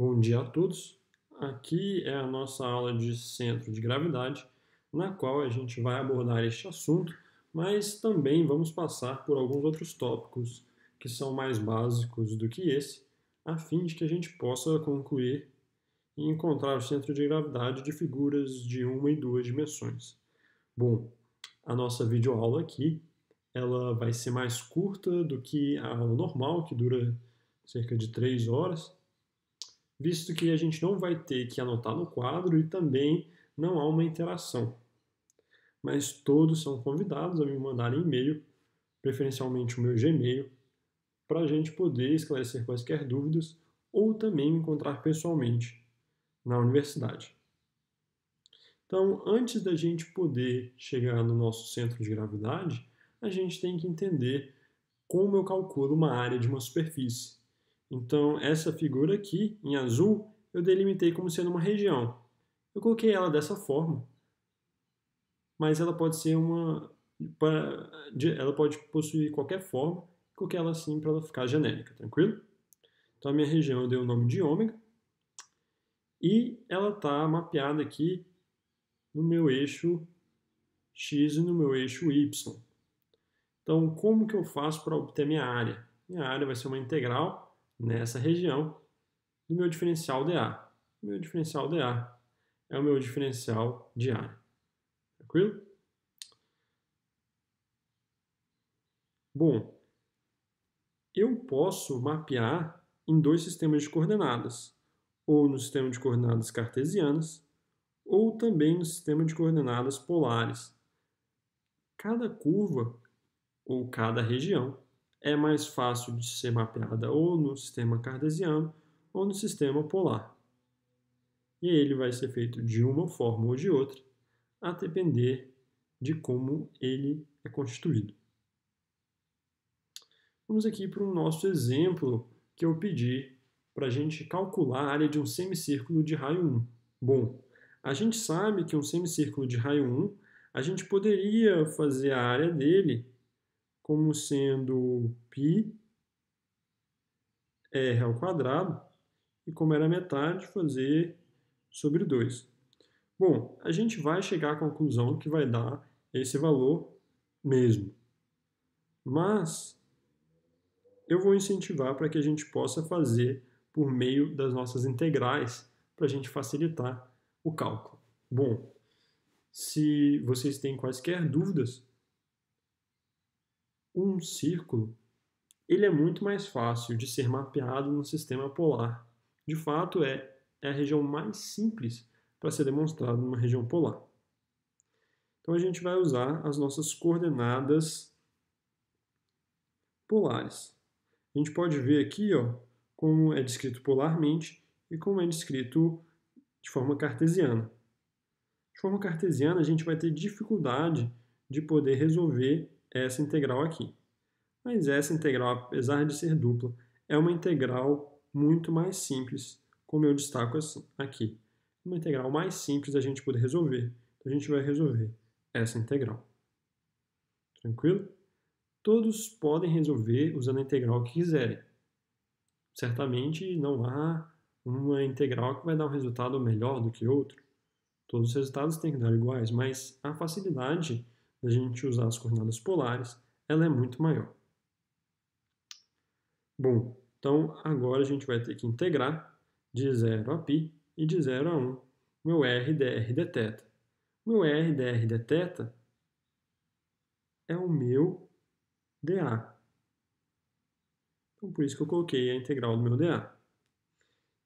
Bom dia a todos. Aqui é a nossa aula de centro de gravidade, na qual a gente vai abordar este assunto, mas também vamos passar por alguns outros tópicos que são mais básicos do que esse, a fim de que a gente possa concluir e encontrar o centro de gravidade de figuras de uma e duas dimensões. Bom, a nossa videoaula aqui, ela vai ser mais curta do que a aula normal, que dura cerca de 3 horas, visto que a gente não vai ter que anotar no quadro e também não há uma interação. Mas todos são convidados a me mandarem e-mail, preferencialmente o meu Gmail, para a gente poder esclarecer quaisquer dúvidas ou também me encontrar pessoalmente na universidade. Então, antes da gente poder chegar no nosso centro de gravidade, a gente tem que entender como eu calculo uma área de uma superfície. Então, essa figura aqui, em azul, eu delimitei como sendo uma região. Eu coloquei ela dessa forma, mas ela pode ser ela pode possuir qualquer forma, coloquei ela assim para ela ficar genérica, tranquilo? Então, a minha região eu dei o nome de ômega, e ela está mapeada aqui no meu eixo X e no meu eixo Y. Então, como que eu faço para obter minha área? Minha área vai ser uma integral nessa região do meu diferencial dA. O meu diferencial dA é o meu diferencial de área. Tranquilo? Bom, eu posso mapear em dois sistemas de coordenadas, ou no sistema de coordenadas cartesianas, ou também no sistema de coordenadas polares. Cada curva, ou cada região, é mais fácil de ser mapeada ou no sistema cartesiano ou no sistema polar. E ele vai ser feito de uma forma ou de outra, a depender de como ele é constituído. Vamos aqui para o nosso exemplo que eu pedi para a gente calcular a área de um semicírculo de raio 1. Bom, a gente sabe que um semicírculo de raio 1, a gente poderia fazer a área dele como sendo πr ao quadrado, e como era metade, fazer sobre 2. Bom, a gente vai chegar à conclusão que vai dar esse valor mesmo. Mas eu vou incentivar para que a gente possa fazer por meio das nossas integrais, para a gente facilitar o cálculo. Bom, se vocês têm quaisquer dúvidas, um círculo ele é muito mais fácil de ser mapeado no sistema polar. De fato, é a região mais simples para ser demonstrado numa região polar. Então, a gente vai usar as nossas coordenadas polares. A gente pode ver aqui como é descrito polarmente e como é descrito de forma cartesiana. De forma cartesiana, a gente vai ter dificuldade de poder resolver essa integral aqui. Mas essa integral, apesar de ser dupla, é uma integral muito mais simples, como eu destaco aqui. Uma integral mais simples da gente poder resolver. Então, a gente vai resolver essa integral. Tranquilo? Todos podem resolver usando a integral que quiserem. Certamente não há uma integral que vai dar um resultado melhor do que outro. Todos os resultados têm que dar iguais, mas a facilidade da gente usar as coordenadas polares, ela é muito maior. Bom, então agora a gente vai ter que integrar de 0 a π e de 0 a 1 meu r dr dθ. Meu r dr dθ é o meu dA. Então por isso que eu coloquei a integral do meu dA.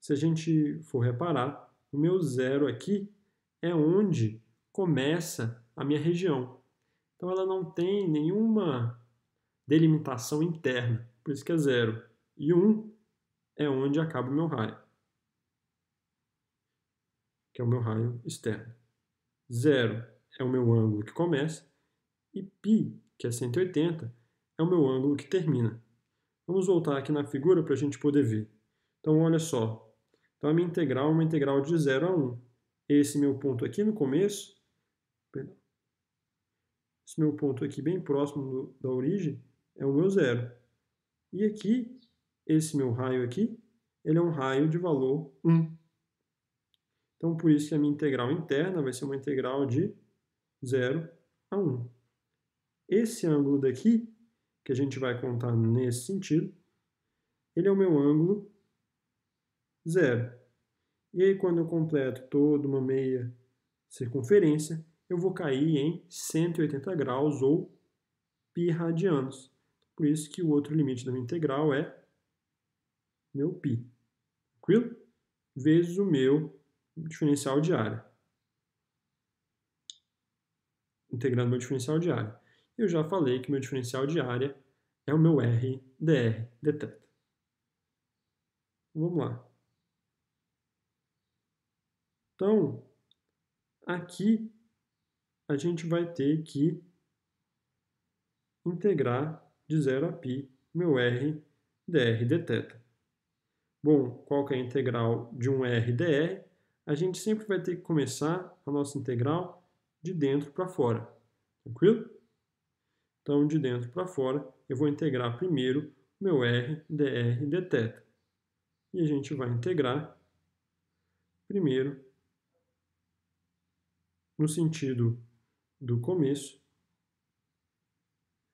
Se a gente for reparar, o meu zero aqui é onde começa a minha região. Então ela não tem nenhuma delimitação interna, por isso que é 0. E 1 é onde acaba o meu raio, que é o meu raio externo. 0 é o meu ângulo que começa, e π, que é 180, é o meu ângulo que termina. Vamos voltar aqui na figura para a gente poder ver. Então, olha só. Então, a minha integral é uma integral de 0 a 1. Esse meu ponto aqui no começo, esse meu ponto aqui bem próximo da origem, é o meu zero. E aqui, esse meu raio aqui, ele é um raio de valor 1. Então, por isso que a minha integral interna vai ser uma integral de 0 a 1. Esse ângulo daqui, que a gente vai contar nesse sentido, ele é o meu ângulo 0. E aí, quando eu completo toda uma meia circunferência, eu vou cair em 180 graus ou π radianos. Por isso que o outro limite da minha integral é meu π. Tranquilo? Vezes o meu diferencial de área. Integrando meu diferencial de área. Eu já falei que meu diferencial de área é o meu R dr dθ. Vamos lá. Então, aqui a gente vai ter que integrar de 0 a π meu R dr dθ. Bom, qual que é a integral de um R dr? A gente sempre vai ter que começar a nossa integral de dentro para fora. Tranquilo? Então, de dentro para fora, eu vou integrar primeiro meu R dr dθ. E a gente vai integrar primeiro no sentido do começo,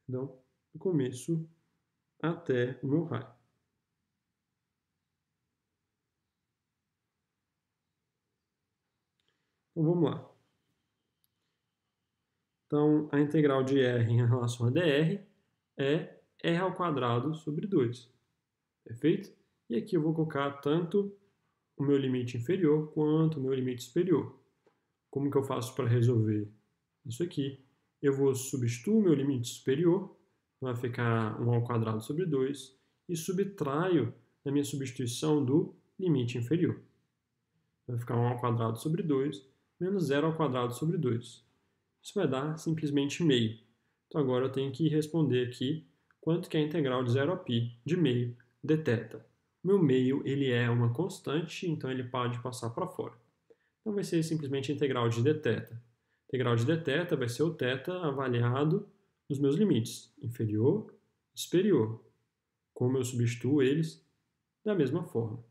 então, do começo até o meu raio. Então, vamos lá. Então, a integral de R em relação a dr é R ao quadrado sobre 2. Perfeito? E aqui eu vou colocar tanto o meu limite inferior quanto o meu limite superior. Como que eu faço para resolver isso aqui? Eu vou substituir o meu limite superior, vai ficar 1 ao quadrado sobre 2, e subtraio da minha substituição do limite inferior. Vai ficar 1 ao quadrado sobre 2 menos 0 ao quadrado sobre 2. Isso vai dar simplesmente meio. Então agora eu tenho que responder aqui quanto que é a integral de 0 a π de meio dθ. Meu meio ele é uma constante, então ele pode passar para fora. Então vai ser simplesmente a integral de dθ. A integral de dθ vai ser o θ avaliado nos meus limites, inferior e superior. Como eu substituo eles da mesma forma.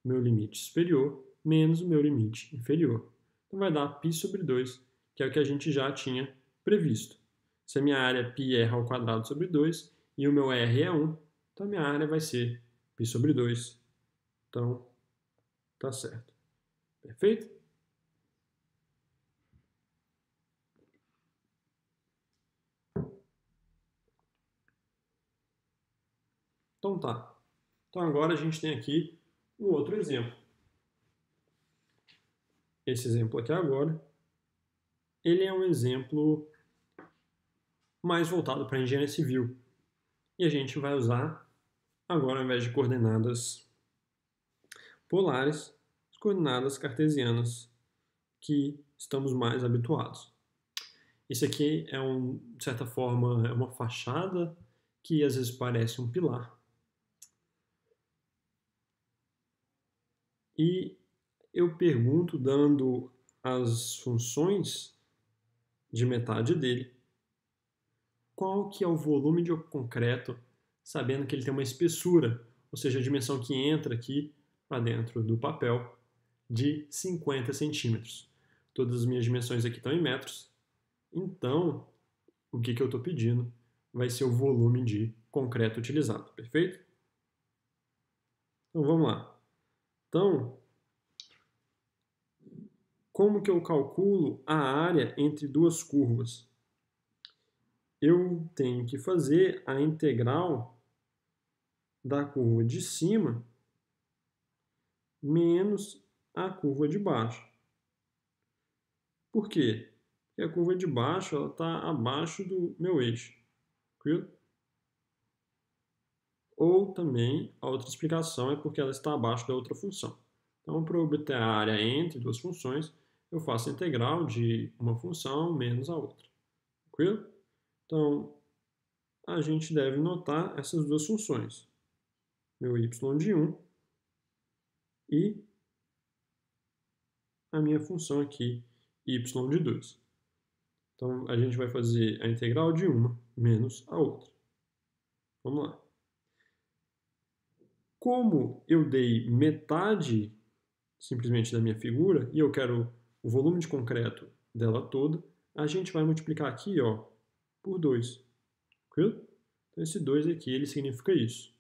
O meu limite superior menos o meu limite inferior. Então vai dar π sobre 2, que é o que a gente já tinha previsto. Se a minha área é πr ao quadrado sobre 2 e o meu r é 1, então a minha área vai ser π sobre 2. Então, tá certo. Perfeito? Então tá. Então agora a gente tem aqui um outro exemplo. Esse exemplo aqui agora, ele é um exemplo mais voltado para a engenharia civil. E a gente vai usar, agora ao invés de coordenadas polares, as coordenadas cartesianas que estamos mais habituados. Isso aqui é, de certa forma, é uma fachada que às vezes parece um pilar. E eu pergunto, dando as funções de metade dele, qual que é o volume de concreto, sabendo que ele tem uma espessura, ou seja, a dimensão que entra aqui para dentro do papel, de 50 centímetros. Todas as minhas dimensões aqui estão em metros, então o que eu estou pedindo vai ser o volume de concreto utilizado, perfeito? Então vamos lá. Então, como que eu calculo a área entre duas curvas? Eu tenho que fazer a integral da curva de cima menos a curva de baixo. Por quê? Porque a curva de baixo está abaixo do meu eixo. Tranquilo? Ou também, a outra explicação é porque ela está abaixo da outra função. Então, para obter a área entre duas funções, eu faço a integral de uma função menos a outra. Tranquilo? Então, a gente deve notar essas duas funções. Meu y de 1 e a minha função aqui, y de 2. Então, a gente vai fazer a integral de uma menos a outra. Vamos lá. Como eu dei metade simplesmente da minha figura e eu quero o volume de concreto dela toda, a gente vai multiplicar aqui, ó, por 2. Tranquilo? Então esse 2 aqui, ele significa isso.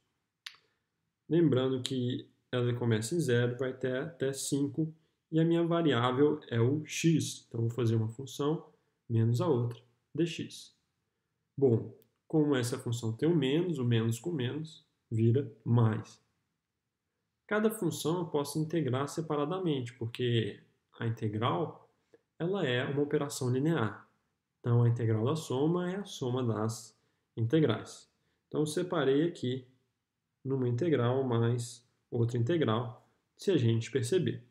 Lembrando que ela começa em 0, vai até 5, e a minha variável é o x. Então, vou fazer uma função menos a outra, dx. Bom, como essa função tem o menos com menos vira mais. Cada função eu posso integrar separadamente, porque a integral ela é uma operação linear. Então, a integral da soma é a soma das integrais. Então, eu separei aqui numa integral mais outra integral, se a gente perceber.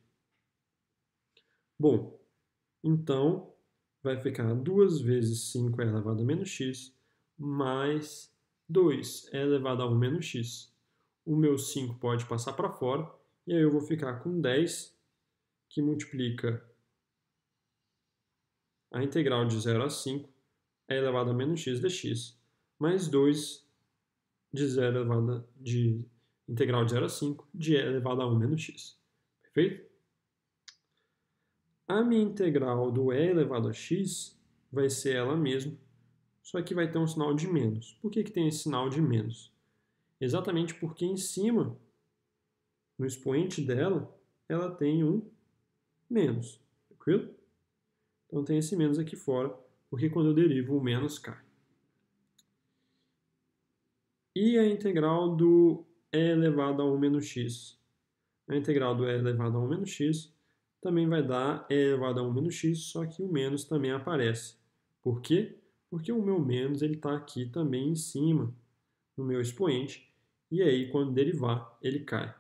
Bom, então vai ficar 2 vezes 5 elevado a menos x, mais 2 elevado a 1 menos x. O meu 5 pode passar para fora, e aí eu vou ficar com 10, que multiplica a integral de 0 a 5, elevado a menos x dx, mais 2 de integral de 0 a 5 de e elevado a 1 menos x. Perfeito? A minha integral do e elevado a x vai ser ela mesma, só que vai ter um sinal de menos. Por que tem esse sinal de menos? Exatamente porque em cima, no expoente dela, ela tem um menos. Tranquilo? Então tem esse menos aqui fora, porque quando eu derivo o menos cai. E a integral do e elevado a 1 menos x? A integral do e elevado a 1 menos x também vai dar e elevado a 1 menos x, só que o menos também aparece. Por quê? Porque o meu menos está aqui também em cima, no meu expoente, e aí quando derivar, ele cai.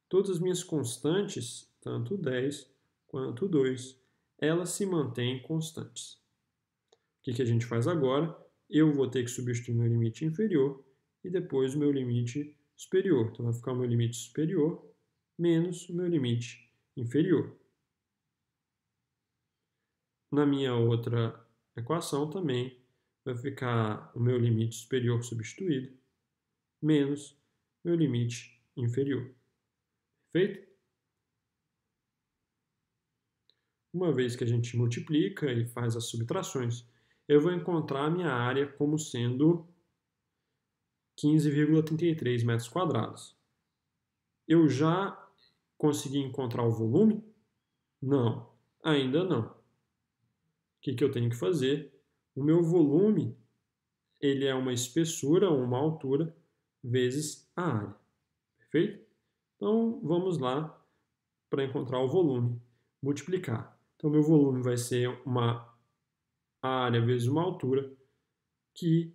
Todas as minhas constantes, tanto 10 quanto 2, elas se mantêm constantes. O que a gente faz agora? Eu vou ter que substituir meu limite inferior e depois o meu limite superior. Então vai ficar o meu limite superior menos o meu limite inferior. Na minha outra equação também vai ficar o meu limite superior substituído menos meu limite inferior. Perfeito? Uma vez que a gente multiplica e faz as subtrações, eu vou encontrar a minha área como sendo 15,33 metros quadrados. Eu já consegui encontrar o volume? Não, ainda não. O que eu tenho que fazer? O meu volume ele é uma espessura ou uma altura vezes a área. Perfeito? Então, vamos lá para encontrar o volume. Multiplicar. Então, meu volume vai ser uma área vezes uma altura, que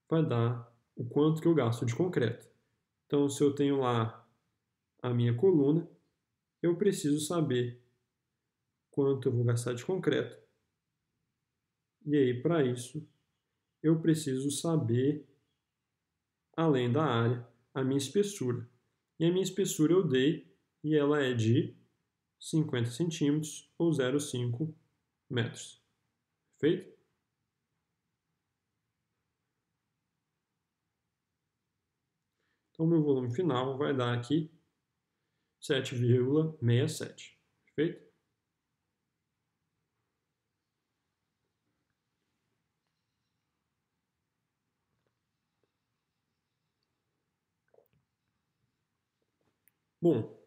vai dar o quanto que eu gasto de concreto. Então, se eu tenho lá a minha coluna, eu preciso saber quanto eu vou gastar de concreto. E aí, para isso, eu preciso saber, além da área, a minha espessura. E a minha espessura eu dei, e ela é de 50 centímetros ou 0,5 metros. Perfeito? Então, meu volume final vai dar aqui 7,67. Perfeito? Bom,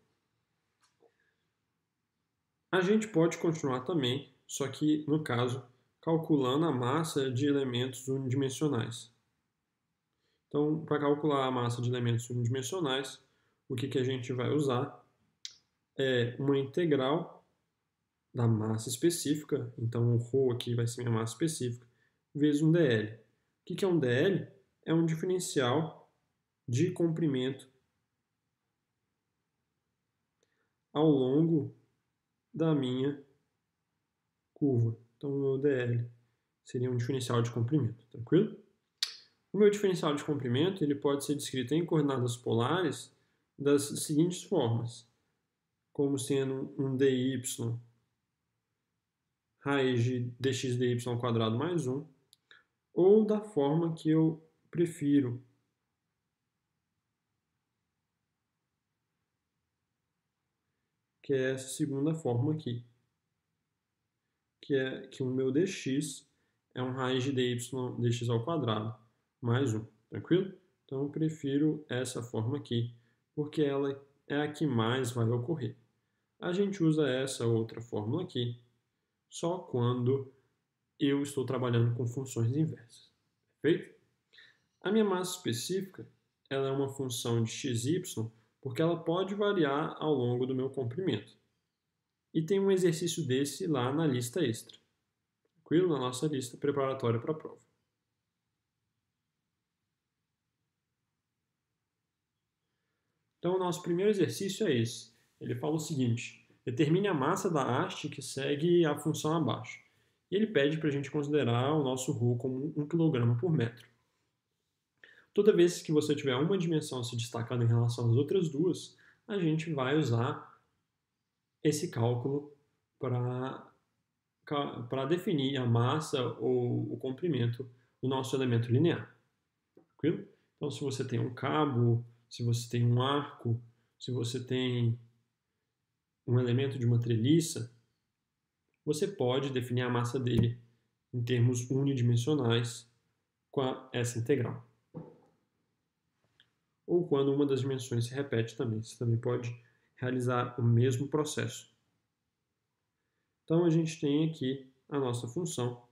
a gente pode continuar também, só que, no caso, calculando a massa de elementos unidimensionais. Então, para calcular a massa de elementos unidimensionais, o que a gente vai usar é uma integral da massa específica, então o ρ aqui vai ser minha massa específica, vezes um dl. O que é um dl? É um diferencial de comprimento ao longo da minha curva. Então, o meu dl seria um diferencial de comprimento, tranquilo? O meu diferencial de comprimento ele pode ser descrito em coordenadas polares das seguintes formas, como sendo um dy raiz de dx dy ao quadrado mais 1, ou da forma que eu prefiro, que é essa segunda forma aqui, que é que o meu dx é um raiz de dy dx ao quadrado mais 1, tranquilo? Então eu prefiro essa forma aqui, porque ela é a que mais vai ocorrer. A gente usa essa outra fórmula aqui só quando eu estou trabalhando com funções inversas, perfeito? A minha massa específica ela é uma função de xy, porque ela pode variar ao longo do meu comprimento. E tem um exercício desse lá na lista extra, tranquilo? Na nossa lista preparatória para a prova. Então, o nosso primeiro exercício é esse. Ele fala o seguinte: determine a massa da haste que segue a função abaixo. E ele pede para a gente considerar o nosso ρ como 1 kg por metro. Toda vez que você tiver uma dimensão se destacando em relação às outras duas, a gente vai usar esse cálculo para definir a massa ou o comprimento do nosso elemento linear. Tranquilo? Então, se você tem um cabo, se você tem um arco, se você tem um elemento de uma treliça, você pode definir a massa dele em termos unidimensionais com essa integral. Ou quando uma das dimensões se repete também. Você também pode realizar o mesmo processo. Então, a gente tem aqui a nossa função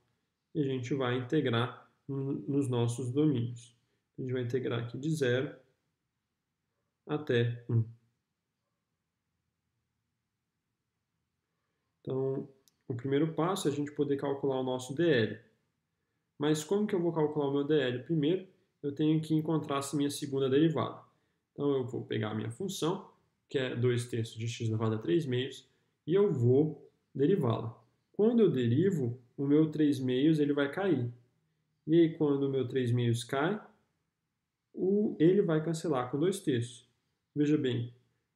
e a gente vai integrar nos nossos domínios. A gente vai integrar aqui de 0 até 1. Então, o primeiro passo é a gente poder calcular o nosso DL. Mas como que eu vou calcular o meu DL? Primeiro, eu tenho que encontrar a minha segunda derivada. Então, eu vou pegar a minha função, que é 2/3 de x elevado a 3 meios, e eu vou derivá-la. Quando eu derivo, o meu 3 meios ele vai cair. E aí, quando o meu 3 meios cai, ele vai cancelar com 2/3. Veja bem,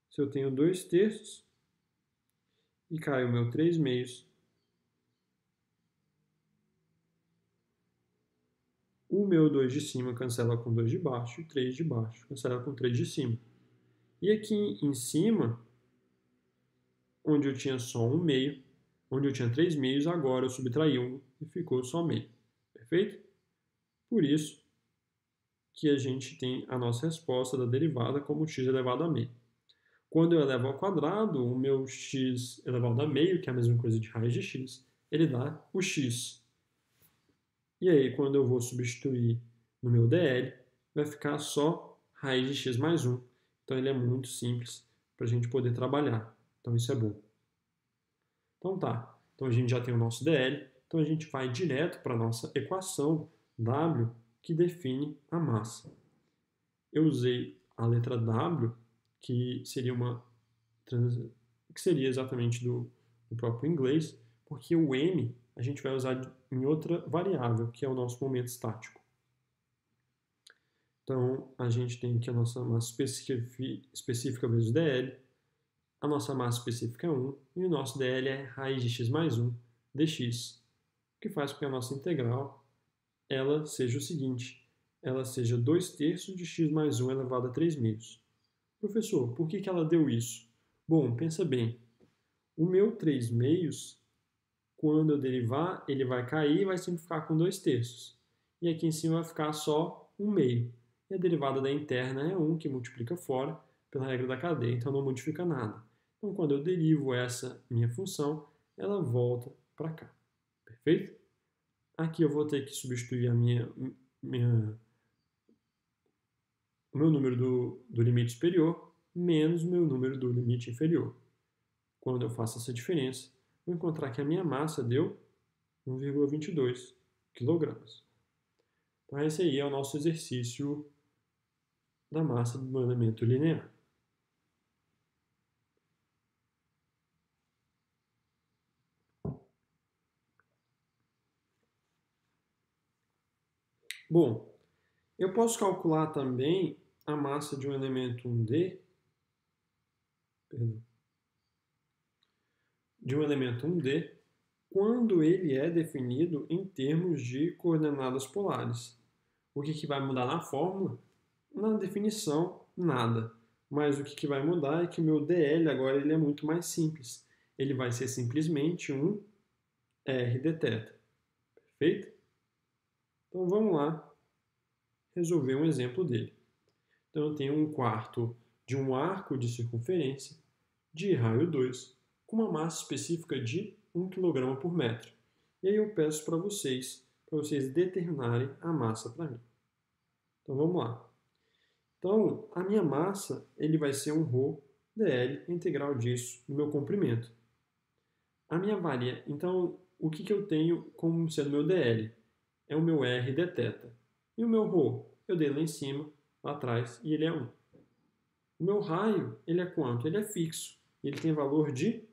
se eu tenho 2/3 e cai o meu 3 meios, o meu 2 de cima cancela com 2 de baixo, e 3 de baixo cancela com 3 de cima. E aqui em cima, onde eu tinha só 1 meio, onde eu tinha 3 meios, agora eu subtraí 1 e ficou só meio. Perfeito? Por isso que a gente tem a nossa resposta da derivada como x elevado a meio. Quando eu elevo ao quadrado, o meu x elevado a meio, que é a mesma coisa de raiz de x, ele dá o x. E aí, quando eu vou substituir no meu DL, vai ficar só raiz de x mais 1. Então, ele é muito simples para a gente poder trabalhar. Então, isso é bom. Então, tá. Então, a gente já tem o nosso DL. Então, a gente vai direto para a nossa equação W, que define a massa. Eu usei a letra W, que seria exatamente do próprio inglês, porque o M a gente vai usar em outra variável, que é o nosso momento estático. Então, a gente tem aqui a nossa massa específica vezes DL, a nossa massa específica é 1, e o nosso DL é raiz de x mais 1 dx, o que faz com que a nossa integral ela seja o seguinte, ela seja 2/3 de x mais 1 elevado a 3 meios. Professor, por que ela deu isso? Bom, pensa bem, o meu 3 meios, quando eu derivar, ele vai cair e vai simplificar com 2/3. E aqui em cima vai ficar só 1 meio. E a derivada da interna é 1, que multiplica fora, pela regra da cadeia, então não modifica nada. Então, quando eu derivo essa minha função, ela volta para cá. Perfeito? Aqui eu vou ter que substituir o meu número do limite superior menos o meu número do limite inferior. Quando eu faço essa diferença, vou encontrar que a minha massa deu 1,22 kg. Então, esse aí é o nosso exercício da massa do elemento linear. Bom, eu posso calcular também a massa de um elemento 1D, quando ele é definido em termos de coordenadas polares. O que vai mudar na fórmula? Na definição, nada. Mas o que vai mudar é que o meu dl agora ele é muito mais simples. Ele vai ser simplesmente um r d θ. Perfeito? Então vamos lá resolver um exemplo dele. Então eu tenho 1/4 de um arco de circunferência de raio 2 com uma massa específica de 1 kg por metro. E aí eu peço para vocês determinarem a massa para mim. Então vamos lá. Então a minha massa ele vai ser um ρ dl integral disso no meu comprimento. A minha varia, então o que eu tenho como sendo meu dl? É o meu r dθ. E o meu ρ? Eu dei lá em cima, lá atrás, e ele é 1. O meu raio, ele é quanto? Ele é fixo. Ele tem valor de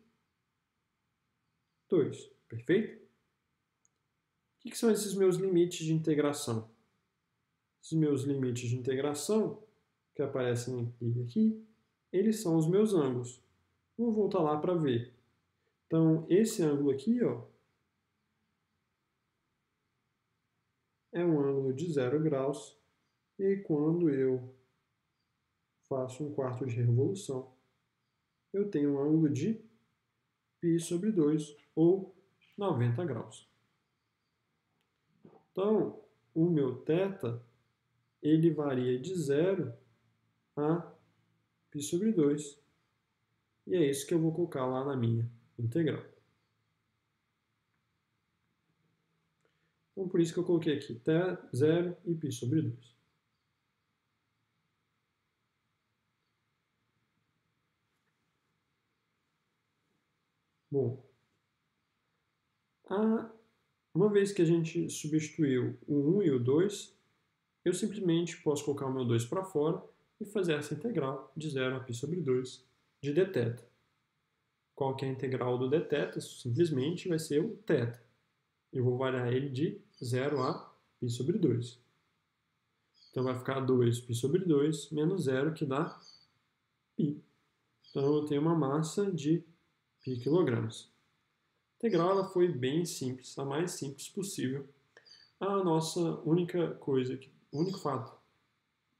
2. Perfeito? O que são esses meus limites de integração? Esses meus limites de integração, que aparecem aqui e aqui, eles são os meus ângulos. Vou voltar lá para ver. Então, esse ângulo aqui, ó, é um ângulo de 0 graus. E quando eu faço 1/4 de revolução, eu tenho um ângulo de π/2, ou 90 graus. Então, o meu θ, ele varia de 0 a π/2. E é isso que eu vou colocar lá na minha integral. Então, por isso que eu coloquei aqui θ 0 e π/2. Bom, uma vez que a gente substituiu o 1 e o 2, eu simplesmente posso colocar o meu 2 para fora e fazer essa integral de 0 a π/2 de dθ. Qual que é a integral do dθ? Simplesmente vai ser o θ. Eu vou variar ele de 0 a π/2. Então vai ficar 2 π/2 menos 0, que dá π. Então eu tenho uma massa de π quilogramas. A integral ela foi bem simples, a mais simples possível. A nossa única coisa, o único fato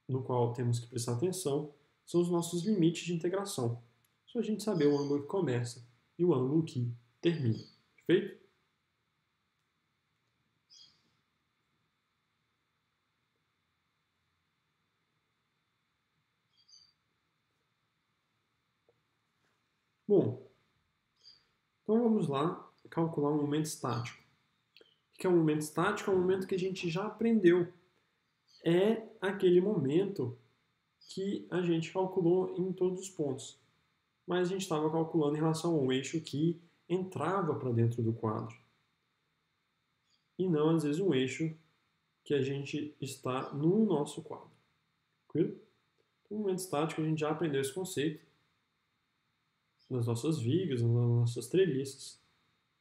no qual temos que prestar atenção são os nossos limites de integração. Só a gente saber o ângulo que começa e o ângulo que termina. Perfeito? Bom, então vamos lá calcular um momento estático. O que é um momento estático? É um momento que a gente já aprendeu. É aquele momento que a gente calculou em todos os pontos. Mas a gente estava calculando em relação a um eixo que entrava para dentro do quadro. E não, às vezes, um eixo que a gente está no nosso quadro. Tranquilo? No momento estático, a gente já aprendeu esse conceito nas nossas vigas, nas nossas treliças.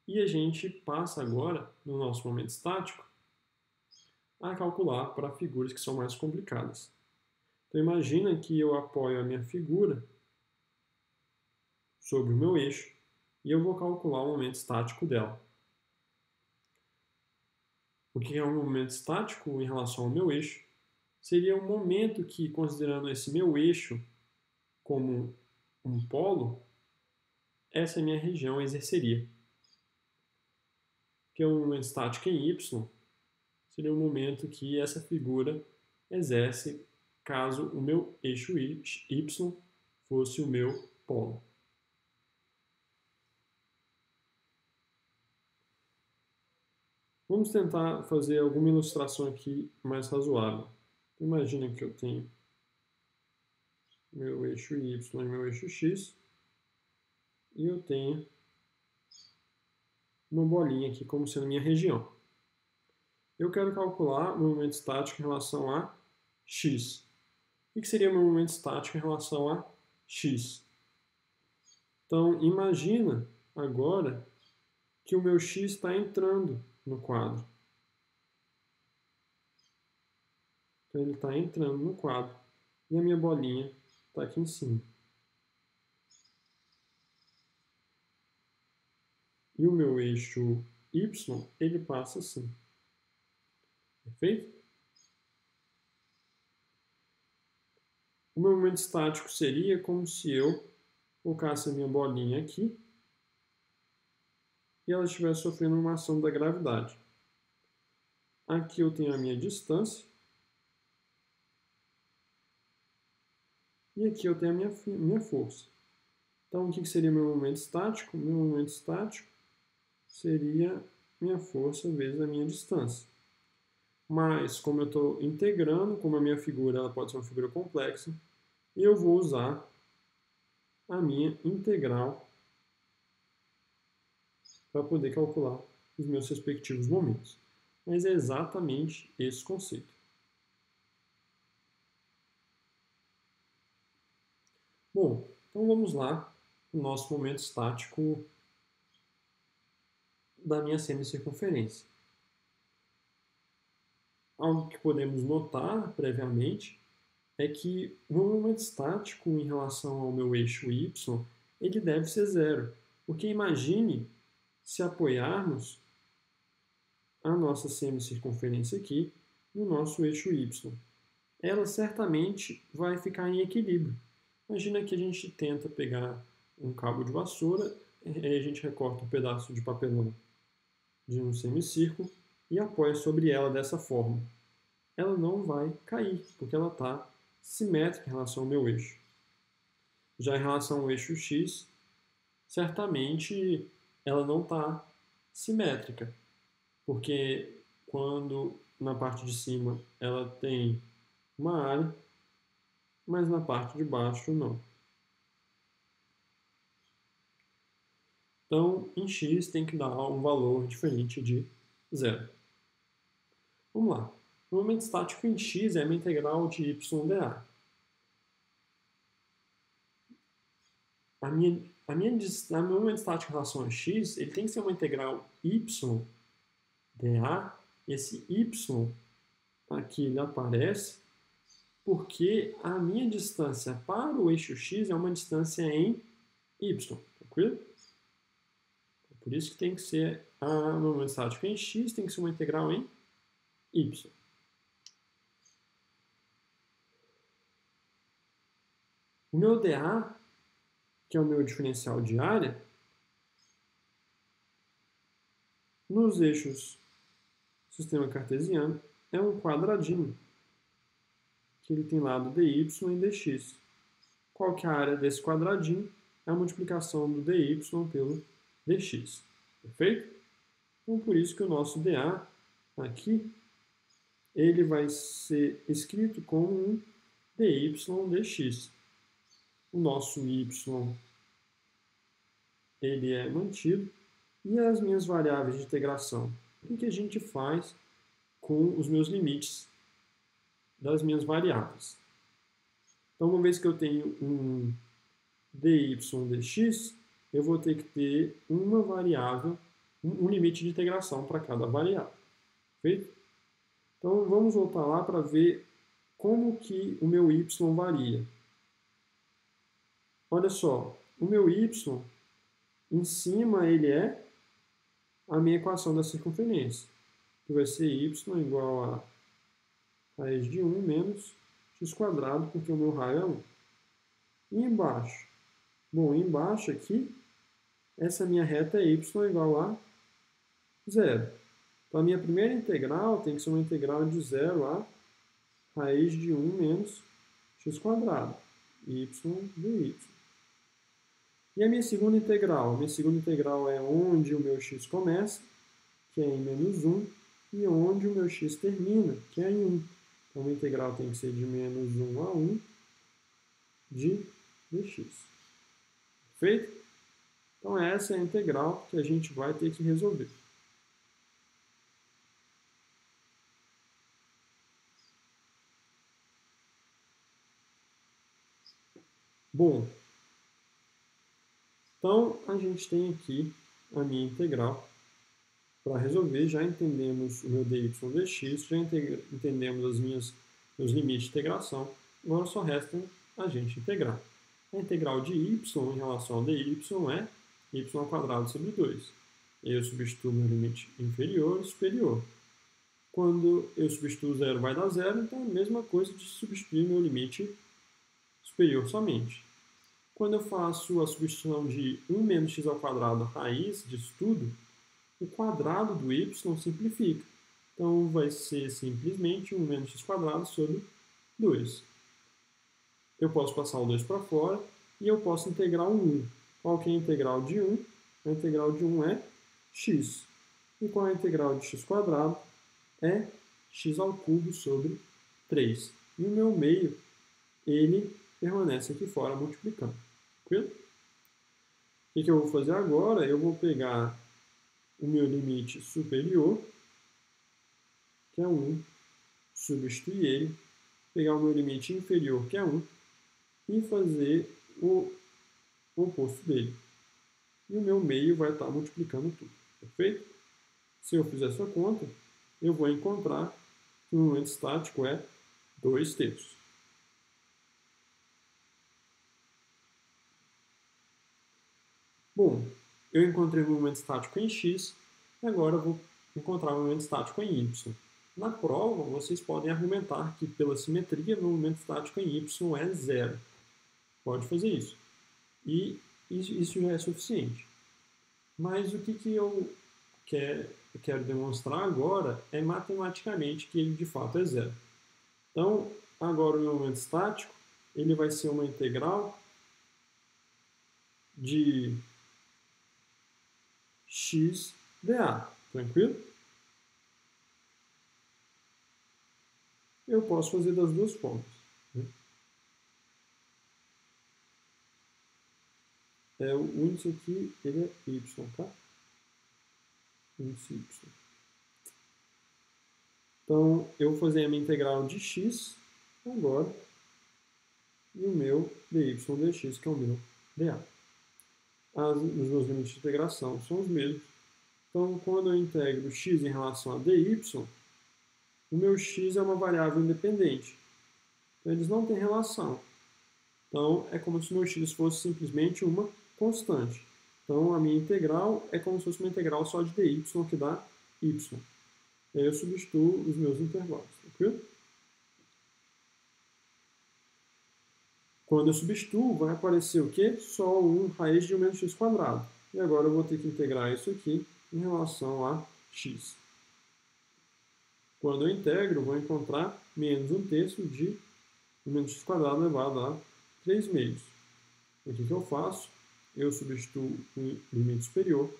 E a gente passa agora, no nosso momento estático, a calcular para figuras que são mais complicadas. Então imagina que eu apoio a minha figura sobre o meu eixo e eu vou calcular o momento estático dela. O que é um momento estático em relação ao meu eixo? Seria um momento que, considerando esse meu eixo como um polo, essa minha região exerceria. Que é um momento estático em y, seria um momento que essa figura exerce caso o meu eixo y fosse o meu polo. Vamos tentar fazer alguma ilustração aqui mais razoável. Imagina que eu tenho meu eixo y e meu eixo x, e eu tenho uma bolinha aqui como sendo minha região. Eu quero calcular o momento estático em relação a x. O que seria o meu momento estático em relação a x? Então, imagina agora que o meu x está entrando no quadro. Então, ele está entrando no quadro e a minha bolinha está aqui em cima. E o meu eixo y, ele passa assim. Perfeito? O meu momento estático seria como se eu colocasse a minha bolinha aqui e ela estivesse sofrendo uma ação da gravidade. Aqui eu tenho a minha distância e aqui eu tenho a minha força. Então, o que seria meu momento estático? Meu momento estático seria minha força vezes a minha distância. Mas, como eu estou integrando, como a minha figura ela pode ser uma figura complexa, eu vou usar a minha integral para poder calcular os meus respectivos momentos. Mas é exatamente esse conceito. Bom, então vamos lá no nosso momento estático da minha semicircunferência. Algo que podemos notar previamente é que o meu momento estático em relação ao meu eixo y, ele deve ser zero. Porque imagine se apoiarmos a nossa semicircunferência aqui no nosso eixo y. Ela certamente vai ficar em equilíbrio. Imagina que a gente tenta pegar um cabo de vassoura, a gente recorta um pedaço de papelão de um semicírculo e apoia sobre ela dessa forma. Ela não vai cair, porque ela está simétrica em relação ao meu eixo. Já em relação ao eixo x, certamente ela não está simétrica, porque quando na parte de cima ela tem uma área, mas na parte de baixo não. Então, em x tem que dar um valor diferente de zero. Vamos lá. O momento estático em x é a minha integral de y dA. Meu momento estático em relação a x, ele tem que ser uma integral y dA. Esse y aqui ele aparece porque a minha distância para o eixo x é uma distância em y. Tranquilo? Por isso que tem que ser o meu momento estático em x tem que ser uma integral em y. O meu dA, que é o meu diferencial de área, nos eixos sistema cartesiano, é um quadradinho, que ele tem lado dy e dx. Qual que é a área desse quadradinho? É a multiplicação do dy pelo dx. Perfeito? Então, por isso que o nosso dA aqui, ele vai ser escrito como um dy dx. O nosso y, ele é mantido. E as minhas variáveis de integração? O que a gente faz com os meus limites das minhas variáveis? Então, uma vez que eu tenho um dy dx, eu vou ter que ter uma variável, um limite de integração para cada variável. Perfeito? Então, vamos voltar lá para ver como que o meu y varia. Olha só, o meu y, em cima, ele é a minha equação da circunferência, que vai ser y igual a raiz de 1 menos x quadrado, porque o meu raio é 1. E embaixo? Bom, embaixo aqui, essa minha reta é y igual a 0. Então, a minha primeira integral tem que ser uma integral de 0 a raiz de 1 menos x quadrado, y dy. E a minha segunda integral? A minha segunda integral é onde o meu x começa, que é em menos 1, e onde o meu x termina, que é em 1. Então, a minha integral tem que ser de menos 1 a 1 de dx. Perfeito? Então, essa é a integral que a gente vai ter que resolver. Bom, então a gente tem aqui a minha integral para resolver. Já entendemos o meu dy dx, já entendemos meus limites de integração. Agora só resta a gente integrar. A integral de y em relação ao dy é y ao quadrado sobre 2. Eu substituo meu limite inferior e superior. Quando eu substituo 0, vai dar 0, então é a mesma coisa de substituir meu limite superior somente. Quando eu faço a substituição de 1 menos x ao quadrado raiz disso tudo, o quadrado do y simplifica. Então, vai ser simplesmente 1 menos x quadrado sobre 2. Eu posso passar o 2 para fora e eu posso integrar o 1. Qual que é a integral de 1? A integral de 1 é x. E qual é a integral de x quadrado? É x ao cubo sobre 3. E o meu meio, ele permanece aqui fora multiplicando. Tranquilo? O que eu vou fazer agora? Eu vou pegar o meu limite superior, que é 1, substituir ele, pegar o meu limite inferior, que é 1, e fazer o oposto dele. E o meu meio vai estar multiplicando tudo. Perfeito? Se eu fizer essa conta, eu vou encontrar que o momento estático é 2/3. Bom, eu encontrei o momento estático em x, e agora eu vou encontrar o momento estático em y. Na prova, vocês podem argumentar que, pela simetria, o momento estático em y é 0. Pode fazer isso. E isso já é suficiente. Mas o que eu quero demonstrar agora é matematicamente que ele de fato é 0. Então, agora o meu momento estático ele vai ser uma integral de x dA. Tranquilo? Eu posso fazer das duas formas. O índice aqui ele é y, tá? Índice y. Então, eu vou fazer a minha integral de x agora e o meu dy dx, que é o meu dA. Os meus limites de integração são os mesmos. Então, quando eu integro x em relação a dy, o meu x é uma variável independente. Então, eles não têm relação. Então, é como se o meu x fosse simplesmente uma constante. Então, a minha integral é como se fosse uma integral só de dy, que dá y. E aí eu substituo os meus intervalos, tranquilo? Quando eu substituo, vai aparecer o quê? Só 1 raiz de 1 menos x quadrado. E agora eu vou ter que integrar isso aqui em relação a x. Quando eu integro, eu vou encontrar menos 1/3 de 1 menos x quadrado elevado a 3/2. O que eu faço? Eu substituo o limite superior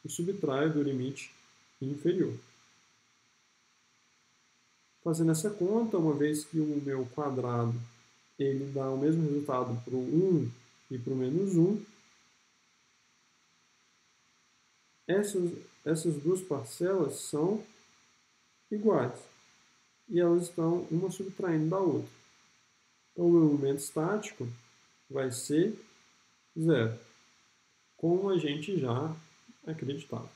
e subtraio do limite inferior. Fazendo essa conta, uma vez que o meu quadrado ele dá o mesmo resultado para o 1 e para o menos 1, essas duas parcelas são iguais. E elas estão uma subtraindo da outra. Então, o meu momento estático vai ser 0, como a gente já acreditava.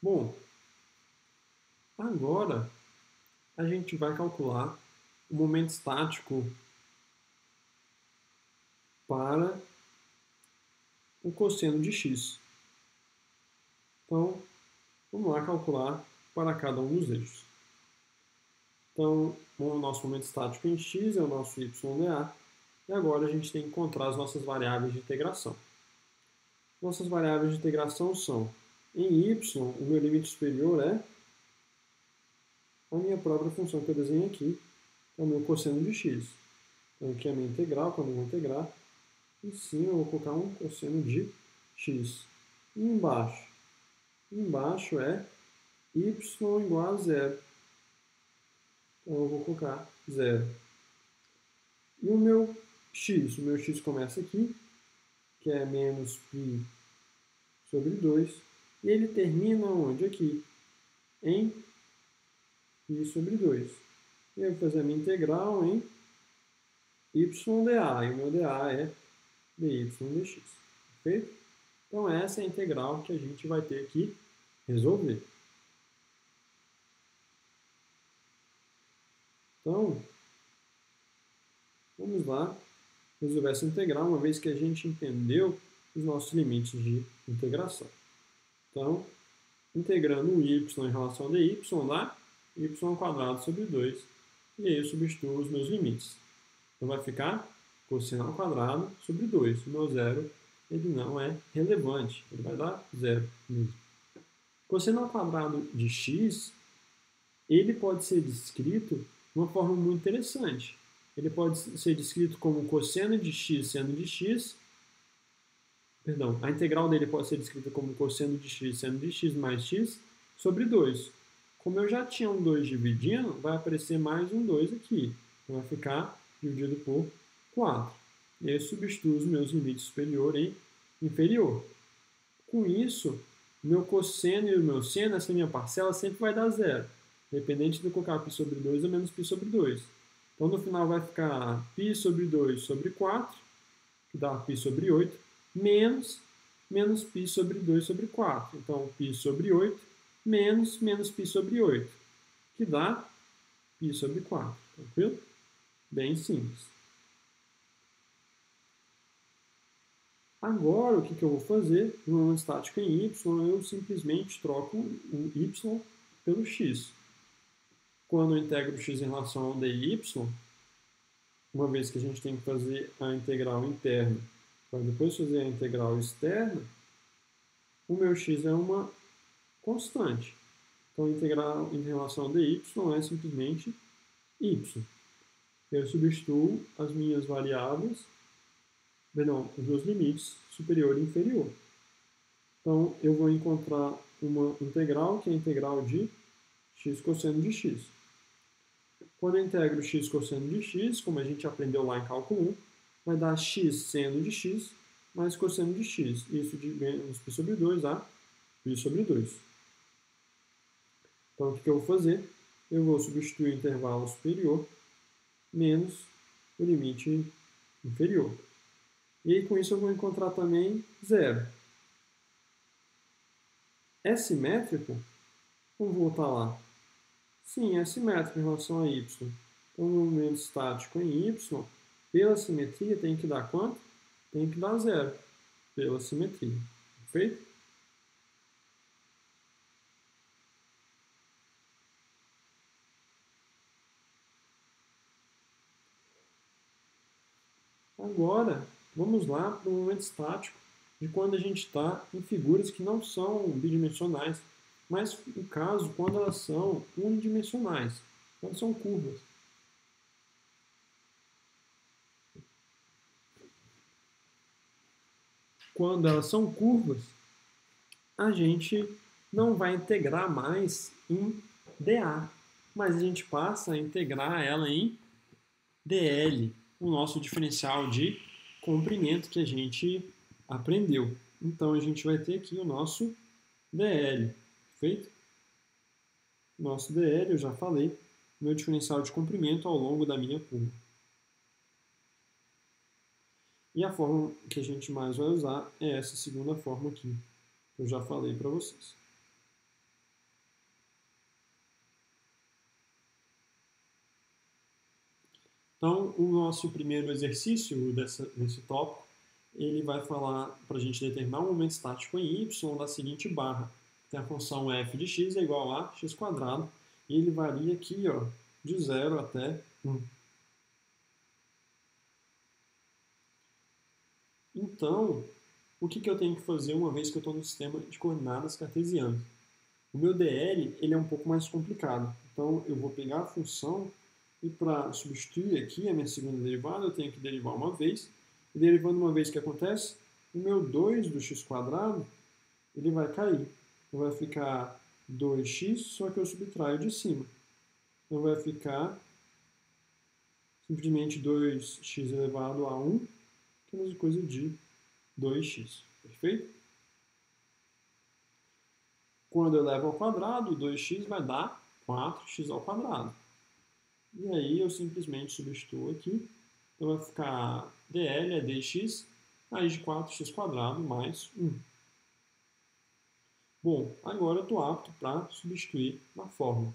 Bom, agora a gente vai calcular o momento estático para o cosseno de x. Então, vamos lá calcular para cada um dos eixos. Então, o nosso momento estático em x é o nosso YdA, e agora a gente tem que encontrar as nossas variáveis de integração. Nossas variáveis de integração são, em y, o meu limite superior é a minha própria função que eu desenho aqui, que é o meu cosseno de x. Então, aqui é a minha integral, quando eu vou integrar, em cima eu vou colocar um cosseno de x. E embaixo é y igual a 0. Então, eu vou colocar 0. E o meu x começa aqui, que é menos π sobre 2, e ele termina onde? Aqui, em π sobre 2. E eu vou fazer a minha integral em ydA, e o meu dA é dy dx. Perfeito? Então, essa é a integral que a gente vai ter que resolver. Então, vamos lá resolver essa integral, uma vez que a gente entendeu os nossos limites de integração. Então, integrando o y em relação a dy, dá y² sobre 2. E aí eu substituo os meus limites. Então vai ficar cosseno² sobre 2. O meu zero ele não é relevante, ele vai dar zero mesmo. Cosseno² de x, ele pode ser descrito de uma forma muito interessante. Ele pode ser descrito como cosseno de x seno de x. Perdão, a integral dele pode ser descrita como cosseno de x seno de x mais x sobre 2. Como eu já tinha um 2 dividindo, vai aparecer mais um 2 aqui. Então vai ficar dividido por 4. E aí eu substituo os meus limites superior e inferior. Com isso, meu cosseno e o meu seno, essa minha parcela, sempre vai dar zero. Independente de eu colocar π sobre 2 ou menos π sobre 2. Então no final vai ficar π sobre 2 sobre 4, que dá π sobre 8, menos π sobre 2 sobre 4. Então π sobre 8 menos π sobre 8, que dá π sobre 4. Tranquilo? Bem simples. Agora, o que eu vou fazer? No momento estático em y, eu simplesmente troco o y pelo x. Quando eu integro x em relação ao dy, uma vez que a gente tem que fazer a integral interna para depois fazer a integral externa, o meu x é uma constante. Então, a integral em relação ao dy é simplesmente y. Eu substituo as minhas variáveis, os meus limites superior e inferior. Então, eu vou encontrar uma integral, que é a integral de x cosseno de x. Quando eu integro x cosseno de x, como a gente aprendeu lá em cálculo 1, vai dar x seno de x mais cosseno de x. Isso de menos π sobre 2 a π sobre 2. Então, o que eu vou fazer? Eu vou substituir o intervalo superior menos o limite inferior. E aí, com isso, eu vou encontrar também zero. É simétrico? Vamos voltar lá. Sim, é simétrico em relação a y. Então, no momento estático em y, pela simetria, tem que dar quanto? Tem que dar zero, pela simetria. Perfeito? Agora, vamos lá para o momento estático de quando a gente está em figuras que não são bidimensionais, mas, no caso, quando elas são unidimensionais, quando são curvas. Quando elas são curvas, a gente não vai integrar mais em dA, mas a gente passa a integrar ela em dl, o nosso diferencial de comprimento que a gente aprendeu. Então, a gente vai ter aqui o nosso dl, perfeito? Nosso dl, eu já falei, meu diferencial de comprimento ao longo da minha curva. E a forma que a gente mais vai usar é essa segunda forma aqui, que eu já falei para vocês. Então, o nosso primeiro exercício desse tópico, ele vai falar para a gente determinar um momento estático em y da seguinte barra. Tem a função f de x é igual a x², e ele varia aqui, ó, de 0 até 1. Então, o que eu tenho que fazer uma vez que eu estou no sistema de coordenadas cartesianas? O meu dl ele é um pouco mais complicado. Então, eu vou pegar a função e para substituir aqui a minha segunda derivada, eu tenho que derivar uma vez. E derivando uma vez, o que acontece? O meu 2 do x², ele vai cair. Então, vai ficar 2x, só que eu subtraio de cima. Então, vai ficar simplesmente 2x elevado a 1, que é a mesma coisa de 2x. Perfeito? Quando eu levo ao quadrado, 2x vai dar 4x ao quadrado. E aí eu simplesmente substituo aqui. Então vai ficar dl é dx raiz de 4x² mais 1. Bom, agora eu estou apto para substituir na fórmula.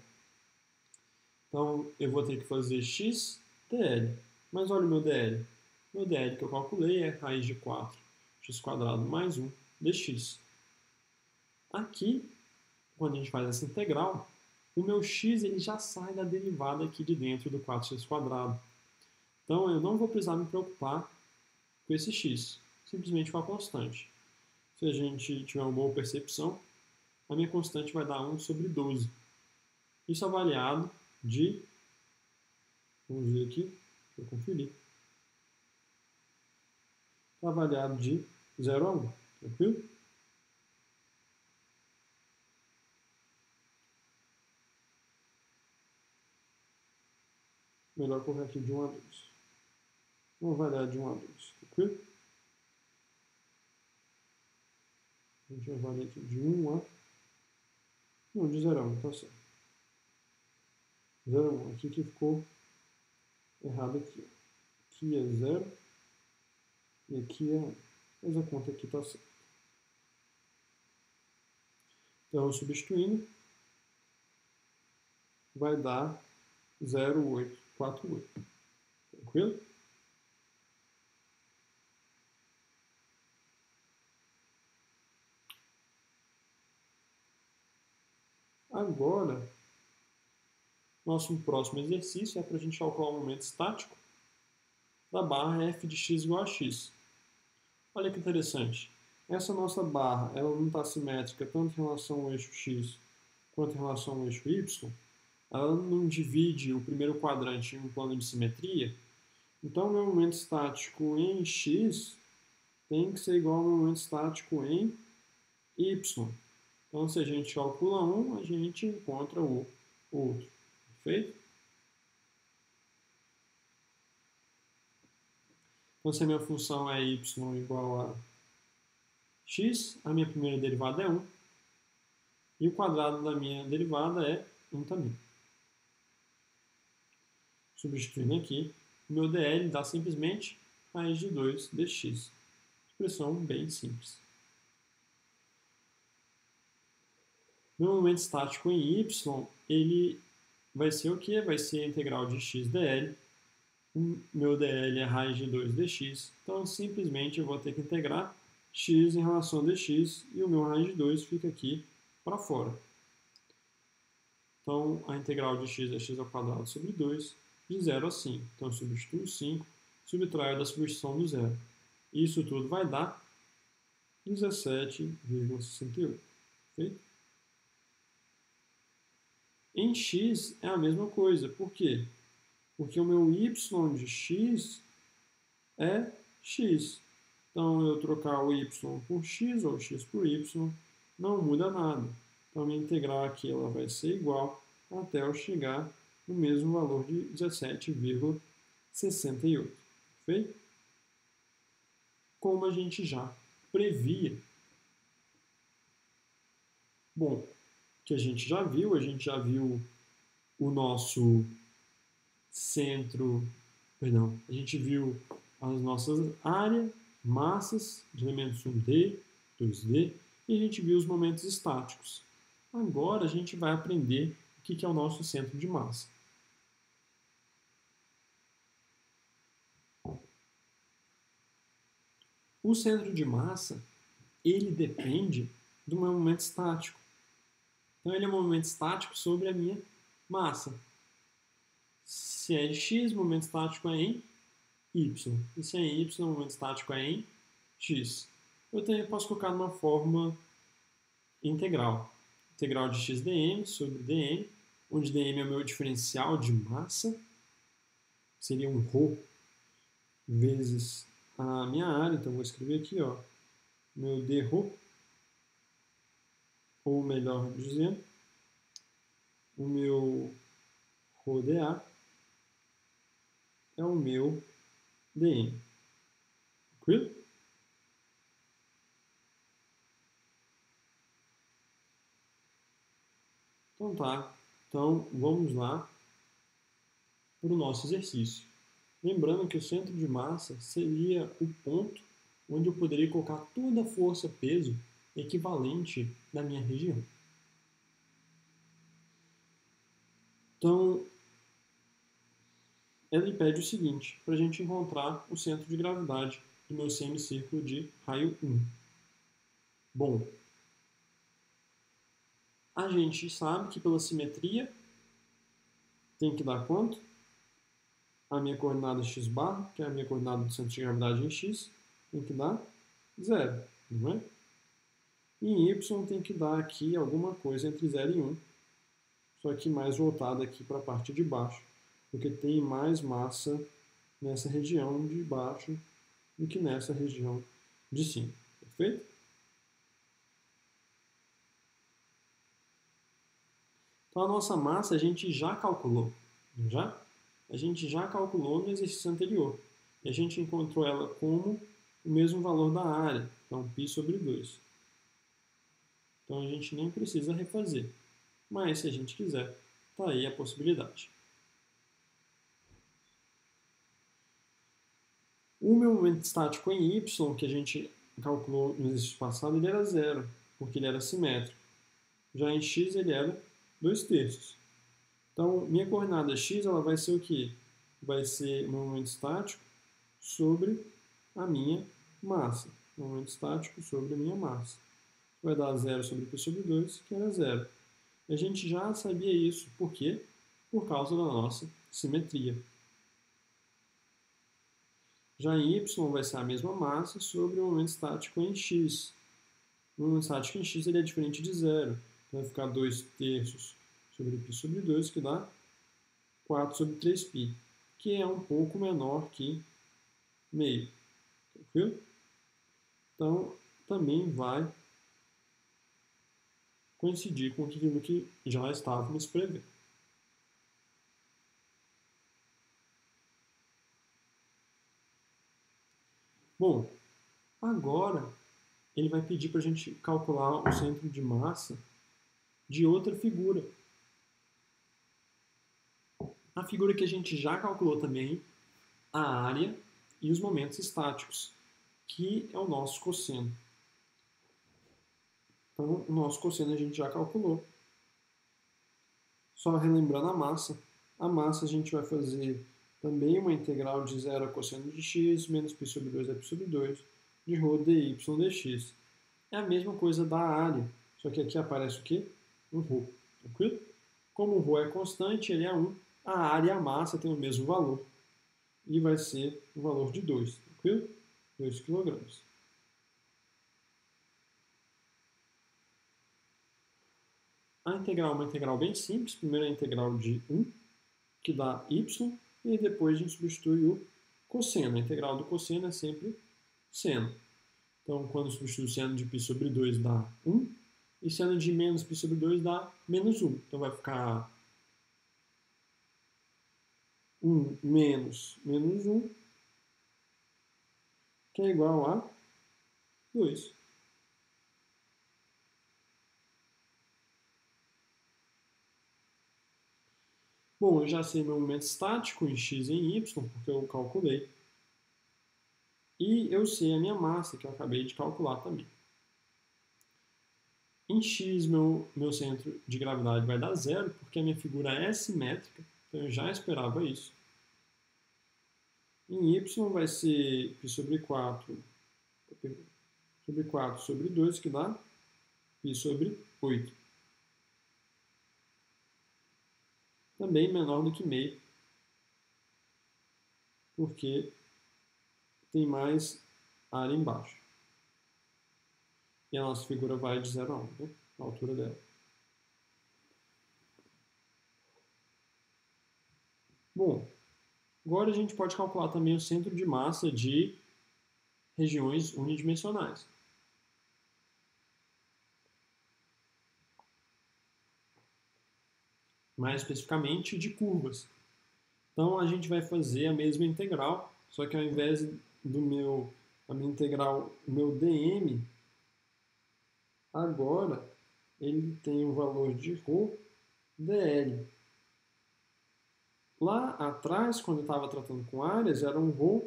Então eu vou ter que fazer x dl. Mas olha o meu dl. Meu dl que eu calculei é raiz de 4x² mais 1 dx. Aqui, quando a gente faz essa integral, o meu x ele já sai da derivada aqui de dentro do 4x². Então, eu não vou precisar me preocupar com esse x, simplesmente com a constante. Se a gente tiver uma boa percepção, a minha constante vai dar 1/12. Isso avaliado de, vamos ver aqui, para eu conferir, avaliado de 0 a 1, tranquilo? Melhor colocar aqui de 1 a 2. Vamos avaliar de 1 a 2, tranquilo? A gente vai avaliar aqui de 1 a... Não, de 0 a 1, tá certo. 0 a 1, aqui que ficou errado aqui. Aqui é 0 e aqui é 1. Mas a conta aqui tá certa. Então, substituindo, vai dar 0,848. Tranquilo? Agora, nosso próximo exercício é para a gente calcular o momento estático da barra f de x igual a x. Olha que interessante. Essa nossa barra ela não está simétrica tanto em relação ao eixo x quanto em relação ao eixo y. Ela não divide o primeiro quadrante em um plano de simetria. Então, o meu momento estático em x tem que ser igual ao meu momento estático em y. Então, se a gente calcula um, a gente encontra o outro. Perfeito? Então, se a minha função é y igual a x, a minha primeira derivada é 1. E o quadrado da minha derivada é 1 também. Substituindo aqui, o meu dl dá simplesmente raiz de 2 dx. Expressão bem simples. Meu momento estático em y, ele vai ser o quê? Vai ser a integral de x dl. O meu dl é raiz de 2 dx. Então, simplesmente, eu vou ter que integrar x em relação a dx e o meu raiz de 2 fica aqui para fora. Então, a integral de x é x ao quadrado sobre 2, de 0 a 5. Então, eu substituo 5, subtraio da substituição do zero. Isso tudo vai dar 17,68. Perfeito? Em x é a mesma coisa. Por quê? Porque o meu y de x é x. Então, eu trocar o y por x ou x por y não muda nada. Então, a minha integral aqui ela vai ser igual até eu chegar no mesmo valor de 17,68. Perfeito? Como a gente já previa. Bom, que a gente já viu o nosso centro, perdão, a gente viu as nossas áreas, massas de elementos 1D, 2D, e a gente viu os momentos estáticos. Agora a gente vai aprender o que é o nosso centro de massa. O centro de massa, ele depende do meu momento estático. Então ele é um momento estático sobre a minha massa. Se é em x, o momento estático é em y. E se é em y, o momento estático é em x. Eu também posso colocar numa forma integral. Integral de x dm sobre dm, onde dm é o meu diferencial de massa, seria um ρ vezes a minha área. Então, vou escrever aqui, ó, meu dρ, ou melhor dizendo, o meu ρdA é o meu dm. Tranquilo? Então tá. Então vamos lá para o nosso exercício. Lembrando que o centro de massa seria o ponto onde eu poderia colocar toda a força-peso equivalente da minha região. Então, ele pede o seguinte, para a gente encontrar o centro de gravidade do meu semicírculo de raio 1. Bom, A gente sabe que pela simetria tem que dar quanto? A minha coordenada x bar, que é a minha coordenada do centro de gravidade em x, tem que dar 0, não é? E em y tem que dar aqui alguma coisa entre 0 e 1, só que mais voltada aqui para a parte de baixo, porque tem mais massa nessa região de baixo do que nessa região de cima, perfeito? Então a nossa massa a gente já calculou, não já? A gente já calculou no exercício anterior. E a gente encontrou ela como o mesmo valor da área, então π sobre 2. Então a gente nem precisa refazer. Mas se a gente quiser, está aí a possibilidade. O meu momento estático em y, que a gente calculou no exercício passado, ele era 0, porque ele era simétrico. Já em x ele era 2/3. Então, minha coordenada x ela vai ser o quê? Vai ser o meu momento estático sobre a minha massa. Momento estático sobre a minha massa. Vai dar 0 sobre π sobre 2, que era 0. E a gente já sabia isso. Por quê? Por causa da nossa simetria. Já em y vai ser a mesma massa sobre o momento estático em x. O momento estático em x ele é diferente de 0. Então vai ficar 2/3 sobre π sobre 2, que dá 4 sobre 3π, que é um pouco menor que meio. Tranquilo? Então, também vai coincidir com aquilo que já estávamos prevendo. Bom, agora ele vai pedir para a gente calcular o centro de massa de outra figura. A figura que a gente já calculou também, a área e os momentos estáticos, que é o nosso cosseno. Então, o nosso cosseno a gente já calculou. Só relembrando a massa a gente vai fazer também uma integral de 0 a cosseno de x menos π sobre 2 a π sobre 2 de ρ dy dx. É a mesma coisa da área, só que aqui aparece o quê? Um ρ, tranquilo? Como o ρ é constante, ele é 1, a área e a massa têm o mesmo valor e vai ser o valor de 2, tranquilo? 2 kg. A integral é uma integral bem simples. Primeiro a integral de 1, que dá y, e depois a gente substitui o cosseno. A integral do cosseno é sempre seno. Então, quando substitui o seno de π sobre 2 dá 1, e seno de menos π sobre 2 dá menos 1. Então, vai ficar 1 menos menos 1, que é igual a 2. Bom, eu já sei meu momento estático em x e em y, porque eu calculei. E eu sei a minha massa, que eu acabei de calcular também. Em x, meu centro de gravidade vai dar 0, porque a minha figura é simétrica, então eu já esperava isso. Em y vai ser π sobre 4 sobre 2, que dá π sobre 8. Também menor do que meio, porque tem mais área embaixo. E a nossa figura vai de 0 a 1, né? A altura dela. Bom, agora a gente pode calcular também o centro de massa de regiões unidimensionais. Mais especificamente de curvas. Então a gente vai fazer a mesma integral, só que ao invés do a minha integral, o meu dm, agora ele tem o valor de ρ dl. Lá atrás, quando eu estava tratando com áreas, era um ρ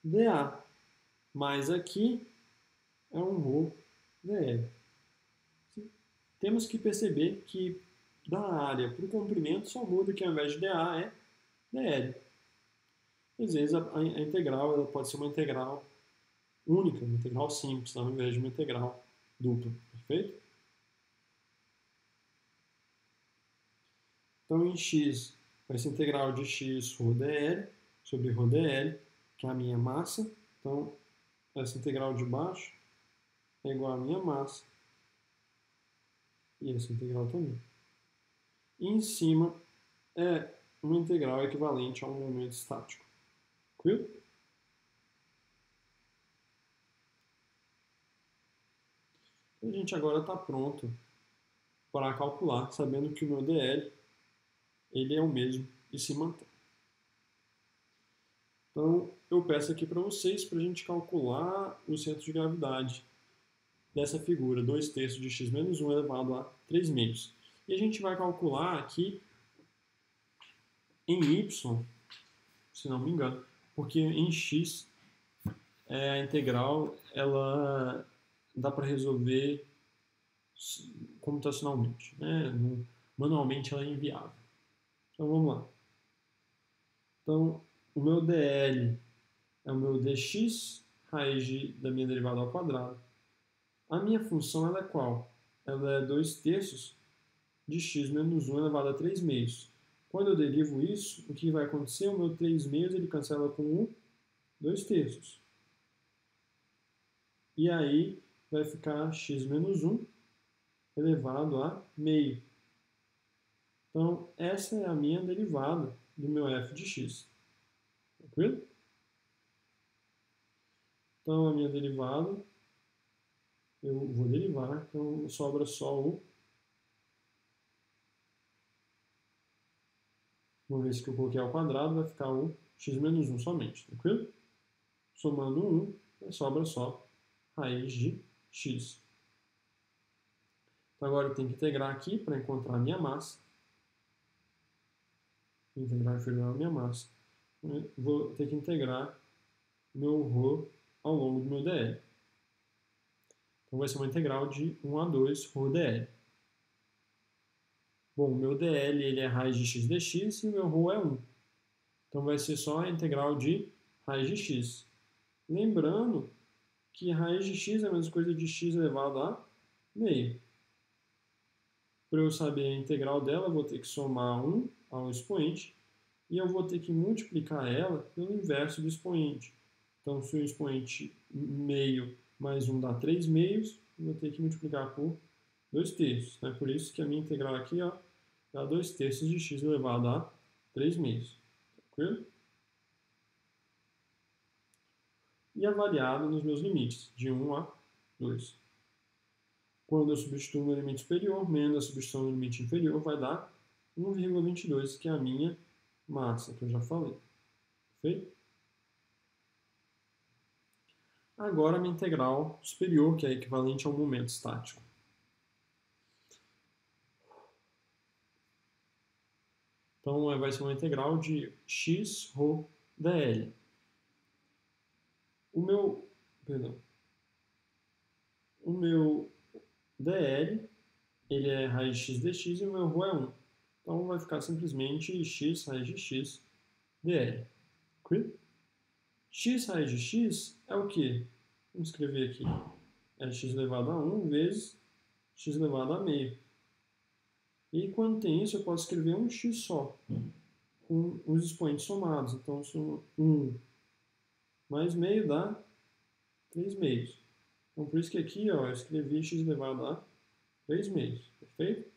dA, mas aqui é um ρ dl. Temos que perceber que da área para o comprimento só muda que ao invés de dA é dl. Às vezes a integral ela pode ser uma integral única, uma integral simples, ao invés de uma integral dupla, perfeito? Então, em x vai ser integral de x rho dl sobre rho dl, que é a minha massa. Então, essa integral de baixo é igual à minha massa. E essa integral também. E em cima é uma integral equivalente a um momento estático. Tranquilo? A gente agora está pronto para calcular, sabendo que o meu dl ele é o mesmo e se mantém. Então, eu peço aqui para vocês para a gente calcular o centro de gravidade dessa figura, 2/3 de x menos 1 elevado a 3 meios. E a gente vai calcular aqui em y, se não me engano, porque em x a integral ela dá para resolver computacionalmente, né? Manualmente ela é inviável. Então vamos lá. Então o meu dl é o meu dx raiz da minha derivada ao quadrado. A minha função ela é qual? Ela é 2/3 de x menos 1 elevado a 3 meios. Quando eu derivo isso, o que vai acontecer? O meu 3 meios ele cancela com o 2/3. E aí vai ficar x menos 1 elevado a meio. Então, essa é a minha derivada do meu f de x. Tranquilo? Então, a minha derivada, eu vou derivar, então sobra só o... Uma vez que eu coloquei ao quadrado, vai ficar o x menos 1 somente. Tranquilo? Somando 1, sobra só raiz de x. Então, agora eu tenho que integrar aqui para encontrar a minha massa. Integrar inferior à minha massa. Vou ter que integrar meu ρ ao longo do meu dl. Então vai ser uma integral de 1 a 2 ρ dl. Bom, o meu dl ele é raiz de x dx e o meu ρ é 1. Então vai ser só a integral de raiz de x. Lembrando que raiz de x é a mesma coisa de x elevado a meio. Para eu saber a integral dela, eu vou ter que somar 1 ao expoente e eu vou ter que multiplicar ela pelo inverso do expoente. Então, se o expoente meio mais 1 dá 3 meios, eu vou ter que multiplicar por 2/3. É por isso que a minha integral aqui ó, dá 2/3 de x elevado a 3 meios. Tranquilo? E avaliado nos meus limites, de 1 a 2. Quando eu substituo no limite superior, menos a substituição no limite inferior, vai dar 1,22, que é a minha massa, que eu já falei. Perfeito? Agora a minha integral superior, que é equivalente ao momento estático. Então vai ser uma integral de x ρ dl. O meu dl ele é raiz de x dx e o meu ρ é 1. Então vai ficar simplesmente x raiz de x dl. Tranquilo? X raiz de x é o quê? Vamos escrever aqui. É x elevado a 1 vezes x elevado a meio. E quando tem isso, eu posso escrever um x só, com os expoentes somados. Então, 1 mais meio dá 3 meios. Então, por isso que aqui ó, eu escrevi x elevado a 3 meios. Perfeito?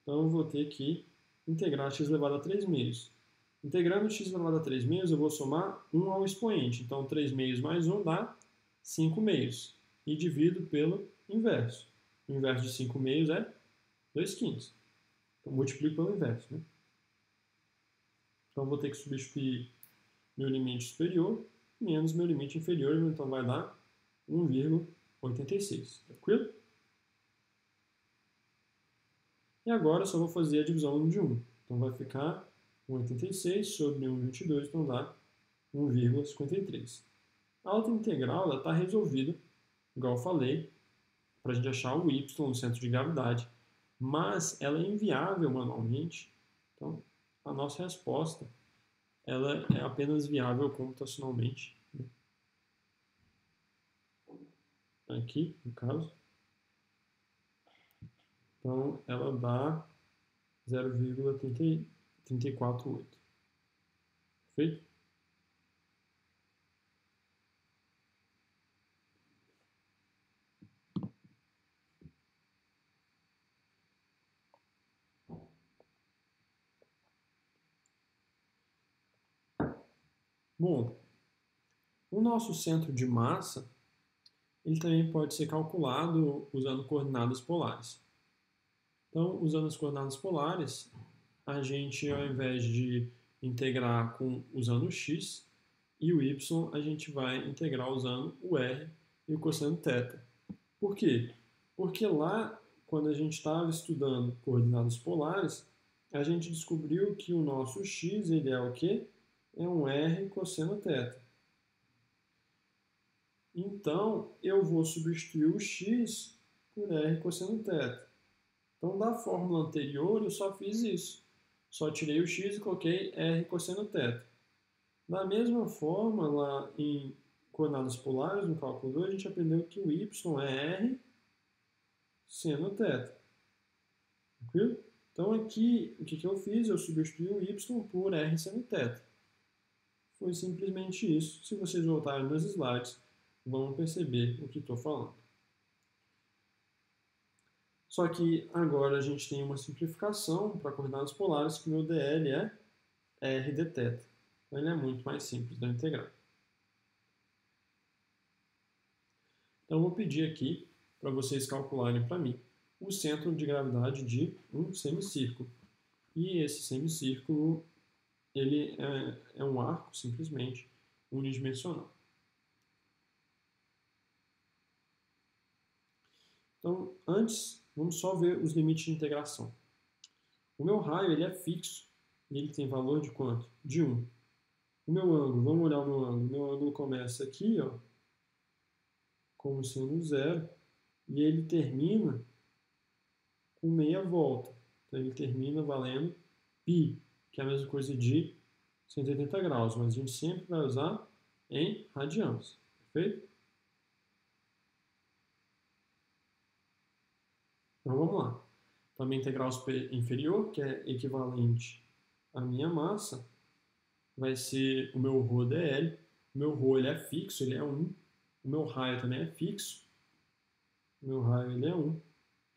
Então, eu vou ter que integrar x elevado a 3 meios. Integrando x elevado a 3 meios, eu vou somar 1 ao expoente. Então, 3 meios mais 1 dá 5 meios. E divido pelo inverso. O inverso de 5 meios é 2/5. Então, multiplico pelo inverso. Né? Então, vou ter que substituir meu limite superior menos meu limite inferior. Então, vai dar 1,86. Tranquilo? E agora, eu só vou fazer a divisão de 1. Então, vai ficar 1,86 sobre 1,22. Então, dá 1,53. A outra integral está resolvida, igual eu falei, para a gente achar o y no centro de gravidade, mas ela é inviável manualmente. Então, a nossa resposta ela é apenas viável computacionalmente. Né? Aqui, no caso. Então, ela dá 0,348. Perfeito? Bom, o nosso centro de massa, ele também pode ser calculado usando coordenadas polares. Então, usando as coordenadas polares, a gente, ao invés de integrar usando o x e o y, a gente vai integrar usando o r e o cosseno θ. Por quê? Porque lá, quando a gente estava estudando coordenadas polares, a gente descobriu que o nosso x ele é o quê? É um r cosseno θ. Então, eu vou substituir o x por r cosseno θ. Então, da fórmula anterior, eu só fiz isso. Só tirei o x e coloquei r cosseno θ. Da mesma forma, lá em coordenadas polares, no cálculo 2, a gente aprendeu que o y é r seno θ. Tranquilo? Então, aqui, o que eu fiz? Eu substituí o y por r seno θ. Foi simplesmente isso. Se vocês voltarem nos slides, vão perceber o que estou falando. Só que agora a gente tem uma simplificação para coordenadas polares, que o meu dl é r dθ. Então ele é muito mais simples de integrar. Então eu vou pedir aqui para vocês calcularem para mim o centro de gravidade de um semicírculo. E esse semicírculo ele é um arco, simplesmente, unidimensional. Então, antes, vamos só ver os limites de integração. O meu raio ele é fixo e ele tem valor de quanto? De 1. O meu ângulo, vamos olhar o meu ângulo. O meu ângulo começa aqui, ó, como sendo 0, e ele termina com meia volta. Então, ele termina valendo π, que é a mesma coisa de 180 graus, mas a gente sempre vai usar em radianos, perfeito? Então vamos lá. Então, a minha integral inferior, que é equivalente à minha massa, vai ser o meu ρ dl. O meu ρ ele é fixo, ele é 1. O meu raio também é fixo. O meu raio ele é 1. Então,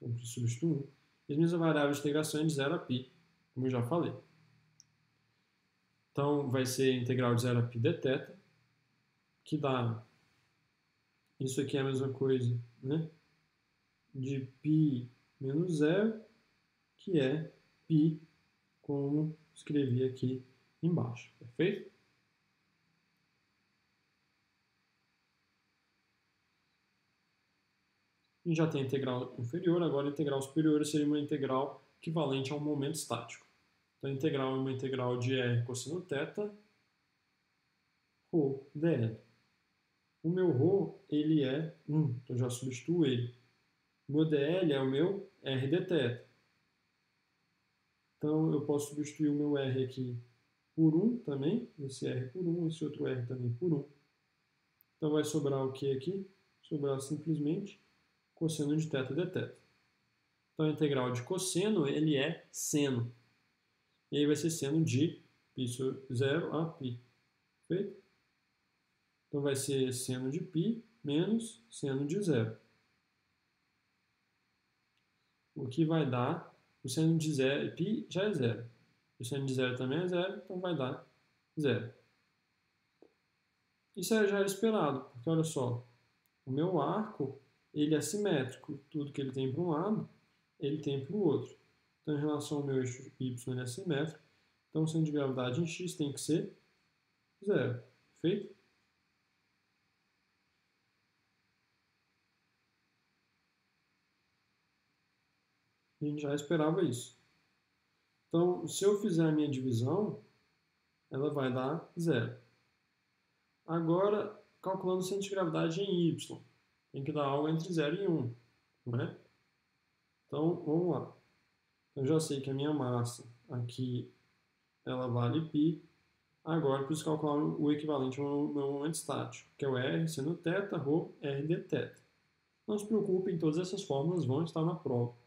eu preciso substituir 1. E as minhas variáveis de integração é de 0 a π, como eu já falei. Então, vai ser integral de 0 a π dθ, que dá... Isso aqui é a mesma coisa, né? De π menos 0, que é π, como escrevi aqui embaixo, perfeito? E já tem a integral inferior, agora a integral superior seria uma integral equivalente a um momento estático. Então a integral é uma integral de r cosseno θ, ρ dl. O meu ρ, ele é 1, então eu já substituo ele. O meu dl é o meu r dθ. Então eu posso substituir o meu r aqui por 1 também, esse r por 1, esse outro r também por 1. Então vai sobrar o que aqui? Sobrar simplesmente cosseno de θ dθ. Então a integral de cosseno, ele é seno. E aí vai ser seno de π sobre 0 a π. Perfeito? Então vai ser seno de π menos seno de 0. O que vai dar, o seno de 0, π já é 0. O seno de 0 também é 0, então vai dar 0. Isso já era esperado, porque olha só, o meu arco, ele é simétrico. Tudo que ele tem para um lado, ele tem para o outro. Então, em relação ao meu eixo y, ele é simétrico. Então, o centro de gravidade em x tem que ser 0. Perfeito? A gente já esperava isso. Então, se eu fizer a minha divisão, ela vai dar 0. Agora, calculando o centro de gravidade em y, tem que dar algo entre 0 e 1, não é? Então, vamos lá. Eu já sei que a minha massa aqui, ela vale π. Agora, eu preciso calcular o equivalente ao meu momento estático, que é o R seno θ, ρ, r dθ. Não se preocupem, todas essas fórmulas vão estar na prova.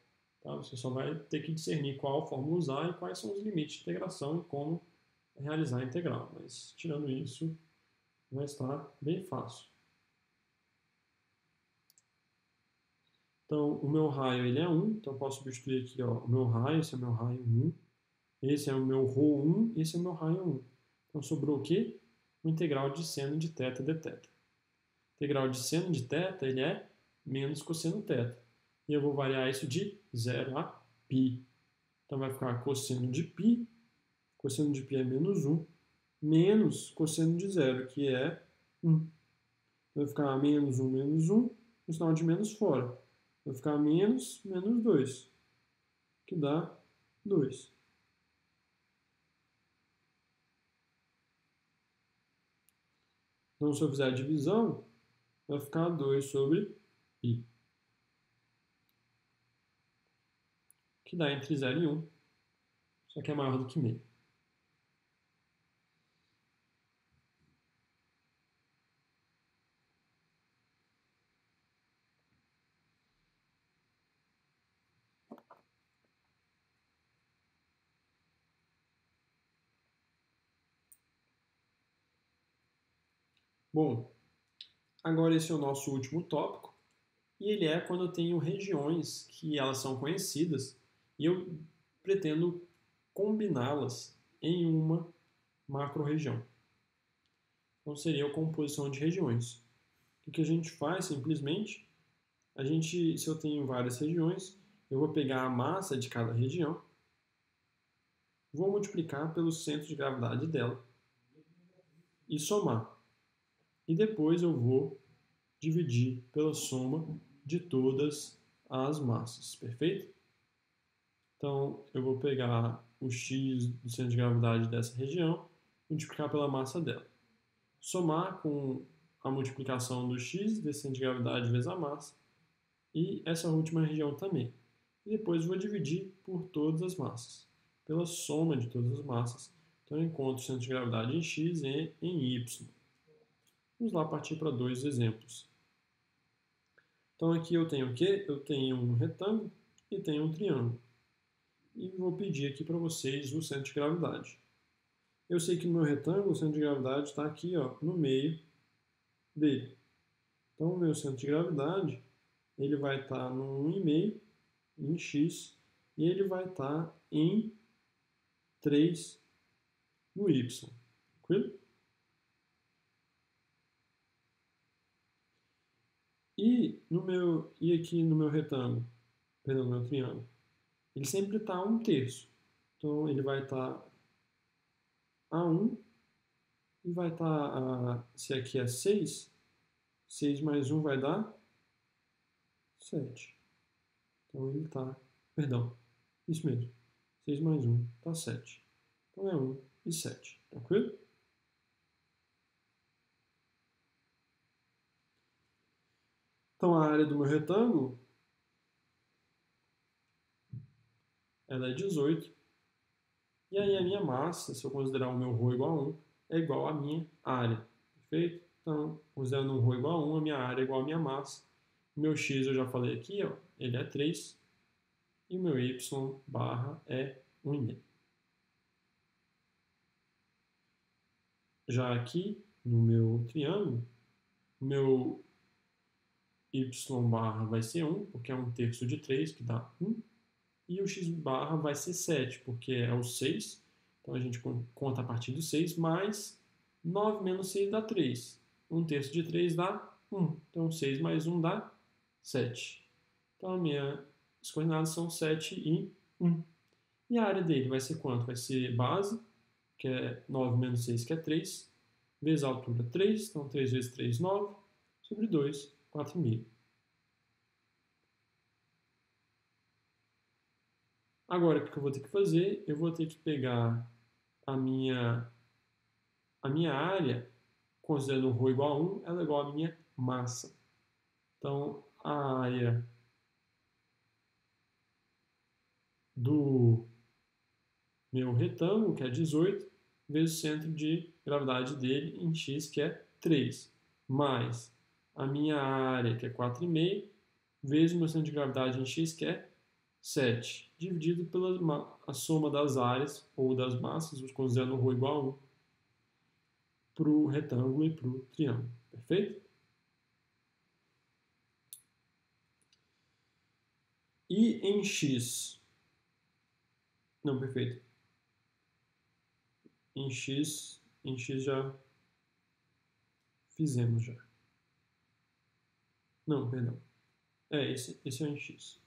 Tá? Você só vai ter que discernir qual fórmula usar e quais são os limites de integração e como realizar a integral. Mas, tirando isso, vai estar bem fácil. Então, o meu raio ele é 1, então eu posso substituir aqui ó, o meu raio, esse é o meu raio 1, esse é o meu ρ 1, esse é o meu raio 1. Então, sobrou o quê? O integral de seno de θ dθ. O integral de seno de θ ele é menos cosseno θ. E eu vou variar isso de 0 a π. Então, vai ficar cosseno de π é menos 1, menos cosseno de 0, que é 1. Vai ficar menos 1, o sinal de menos fora. Vai ficar menos 2, que dá 2. Então, se eu fizer a divisão, vai ficar 2 sobre π, que dá entre 0 e 1, só que é maior do que meio. Bom, agora esse é o nosso último tópico, e ele é quando eu tenho regiões que elas são conhecidas e eu pretendo combiná-las em uma macro-região. Então seria a composição de regiões. O que a gente faz simplesmente, se eu tenho várias regiões, eu vou pegar a massa de cada região, vou multiplicar pelo centro de gravidade dela e somar. E depois eu vou dividir pela soma de todas as massas, perfeito? Então, eu vou pegar o x do centro de gravidade dessa região, multiplicar pela massa dela. Somar com a multiplicação do x desse centro de gravidade vezes a massa, e essa última região também. E depois vou dividir por todas as massas, pela soma de todas as massas. Então, eu encontro o centro de gravidade em x e em y. Vamos lá partir para dois exemplos. Então, aqui eu tenho o quê? Eu tenho um retângulo e tenho um triângulo. E vou pedir aqui para vocês o centro de gravidade. Eu sei que no meu retângulo o centro de gravidade está aqui ó, no meio dele. Então, o meu centro de gravidade ele vai estar no 1,5 em x e ele vai estar em 3 no y. Tranquilo? E aqui no meu retângulo, perdão, no meu triângulo, ele sempre está a 1/3. Então, ele vai estar a 1 e vai estar, se aqui é 6, 6 mais 1 vai dar 7. Então, ele está, perdão, isso mesmo, 6 mais 1 está 7. Então, é 1 e 7, tranquilo? Então, a área do meu retângulo ela é 18. E aí a minha massa, se eu considerar o meu ρ igual a 1, é igual à minha área. Perfeito? Então, considerando um ρ igual a 1, a minha área é igual à minha massa. O meu x eu já falei aqui, ó, ele é 3. E o meu y barra é 1,5. Já aqui, no meu triângulo, o meu y barra vai ser 1, porque é 1/3 de 3, que dá 1. E o x barra vai ser 7, porque é o 6. Então a gente conta a partir do 6, mais 9 menos 6 dá 3. 1/3 de 3 dá 1. Então 6 mais 1 dá 7. Então as coordenadas são 7 e 1. E a área dele vai ser quanto? Vai ser base, que é 9 menos 6, que é 3, vezes a altura 3, então 3 vezes 3, 9, sobre 2, 4,5. Agora, o que eu vou ter que fazer? Eu vou ter que pegar a minha área, considerando o ρ igual a 1, ela é igual à minha massa. Então, a área do meu retângulo, que é 18, vezes o centro de gravidade dele em x, que é 3, mais a minha área, que é 4,5, vezes o meu centro de gravidade em x, que é 7 dividido pela a soma das áreas ou das massas, considerando o ρ igual a 1, para o retângulo e para o triângulo. Perfeito? E em x? Não, perfeito. Em x já fizemos já. Não, perdão. Esse é o em x.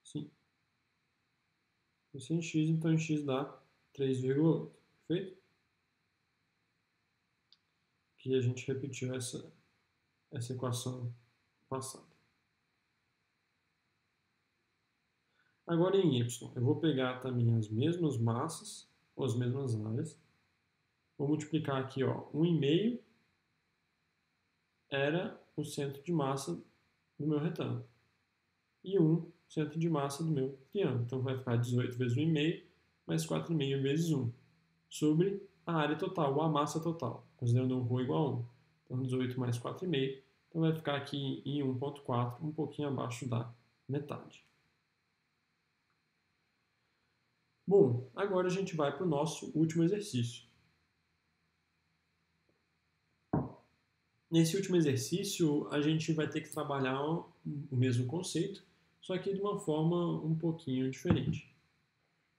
Sim. Esse é em x, então em x dá 3,8. Perfeito? Que a gente repetiu essa equação passada. Agora em y, eu vou pegar também as mesmas massas, ou as mesmas áreas. Vou multiplicar aqui, ó, 1,5 era o centro de massa do meu retângulo. E 1, centro de massa do meu triângulo. Então vai ficar 18 vezes 1,5 mais 4,5 vezes 1. Sobre a área total, ou a massa total, considerando o ρ igual a 1. Então 18 mais 4,5. Então vai ficar aqui em 1,4, um pouquinho abaixo da metade. Bom, agora a gente vai para o nosso último exercício. Nesse último exercício, a gente vai ter que trabalhar o mesmo conceito, só que de uma forma um pouquinho diferente.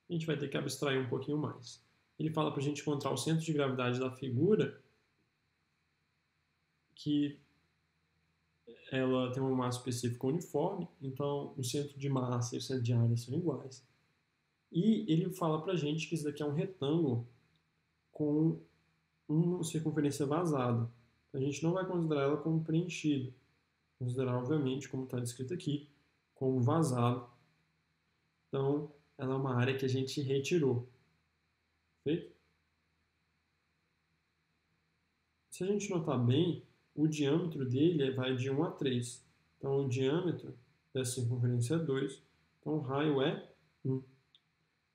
A gente vai ter que abstrair um pouquinho mais. Ele fala para a gente encontrar o centro de gravidade da figura, que ela tem uma massa específica uniforme, então o centro de massa e o centro de área são iguais. E ele fala para a gente que isso daqui é um retângulo com uma circunferência vazada. A gente não vai considerar ela como preenchida. Considerar, obviamente, como está descrito aqui, como vazado. Então, ela é uma área que a gente retirou. Perfeito? Se a gente notar bem, o diâmetro dele vai de 1 a 3. Então, o diâmetro dessa circunferência é 2. Então, o raio é 1.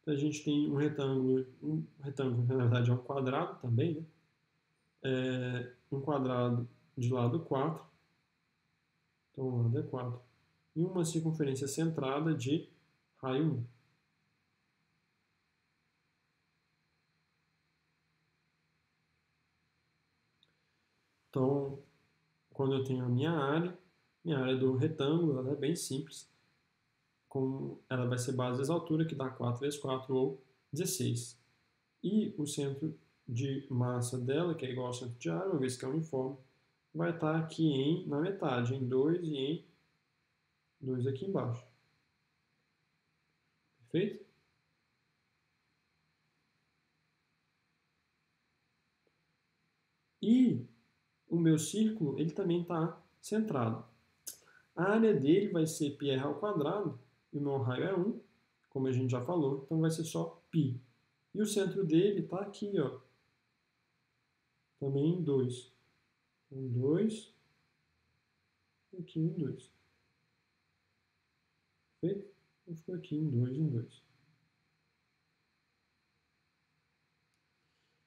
Então, a gente tem um retângulo que na verdade é um quadrado também, né? Um quadrado de lado 4. Então, o lado é 4. E uma circunferência centrada de raio 1. Então, quando eu tenho a minha área do retângulo, ela é bem simples. Ela vai ser base vezes altura, que dá 4 vezes 4, ou 16. E o centro de massa dela, que é igual ao centro de área, uma vez que é uniforme, vai estar aqui na metade, em 2 e em 2 aqui embaixo. Perfeito? E o meu círculo, ele também está centrado. A área dele vai ser πr ao quadrado, e o meu raio é 1, como a gente já falou, então vai ser só π. E o centro dele está aqui, ó, também em 2. Em 2, aqui em 2. Perfeito? Então ficou aqui em 2 em 2.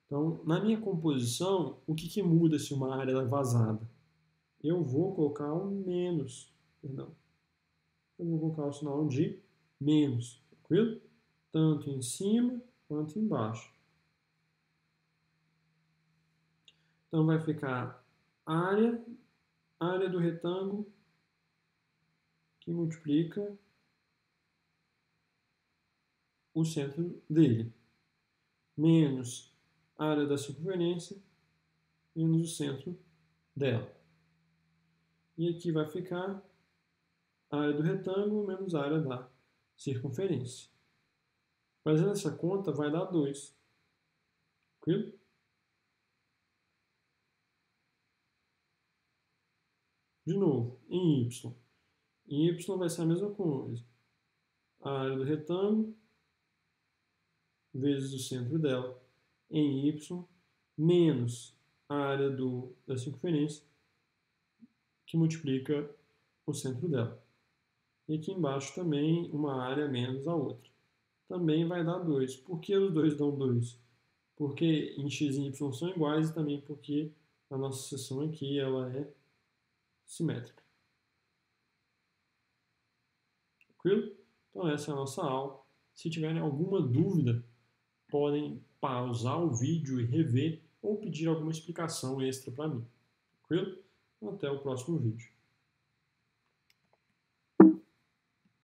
Então, na minha composição, o que muda se uma área é vazada? Eu vou colocar um menos, perdão. Eu vou colocar o sinal de menos, tranquilo? Tanto em cima quanto embaixo. Então vai ficar área do retângulo que multiplica o centro dele, menos a área da circunferência, menos o centro dela. E aqui vai ficar a área do retângulo menos a área da circunferência. Fazendo essa conta, vai dar 2. Tranquilo? De novo, em y. Em y vai ser a mesma coisa. A área do retângulo vezes o centro dela em y menos a área da circunferência que multiplica o centro dela. E aqui embaixo também uma área menos a outra. Também vai dar 2. Por que os dois dão 2? Porque em x e y são iguais e também porque a nossa seção aqui ela é simétrica. Tranquilo? Então essa é a nossa aula. Se tiverem alguma dúvida, podem pausar o vídeo e rever ou pedir alguma explicação extra para mim. Tranquilo? Até o próximo vídeo.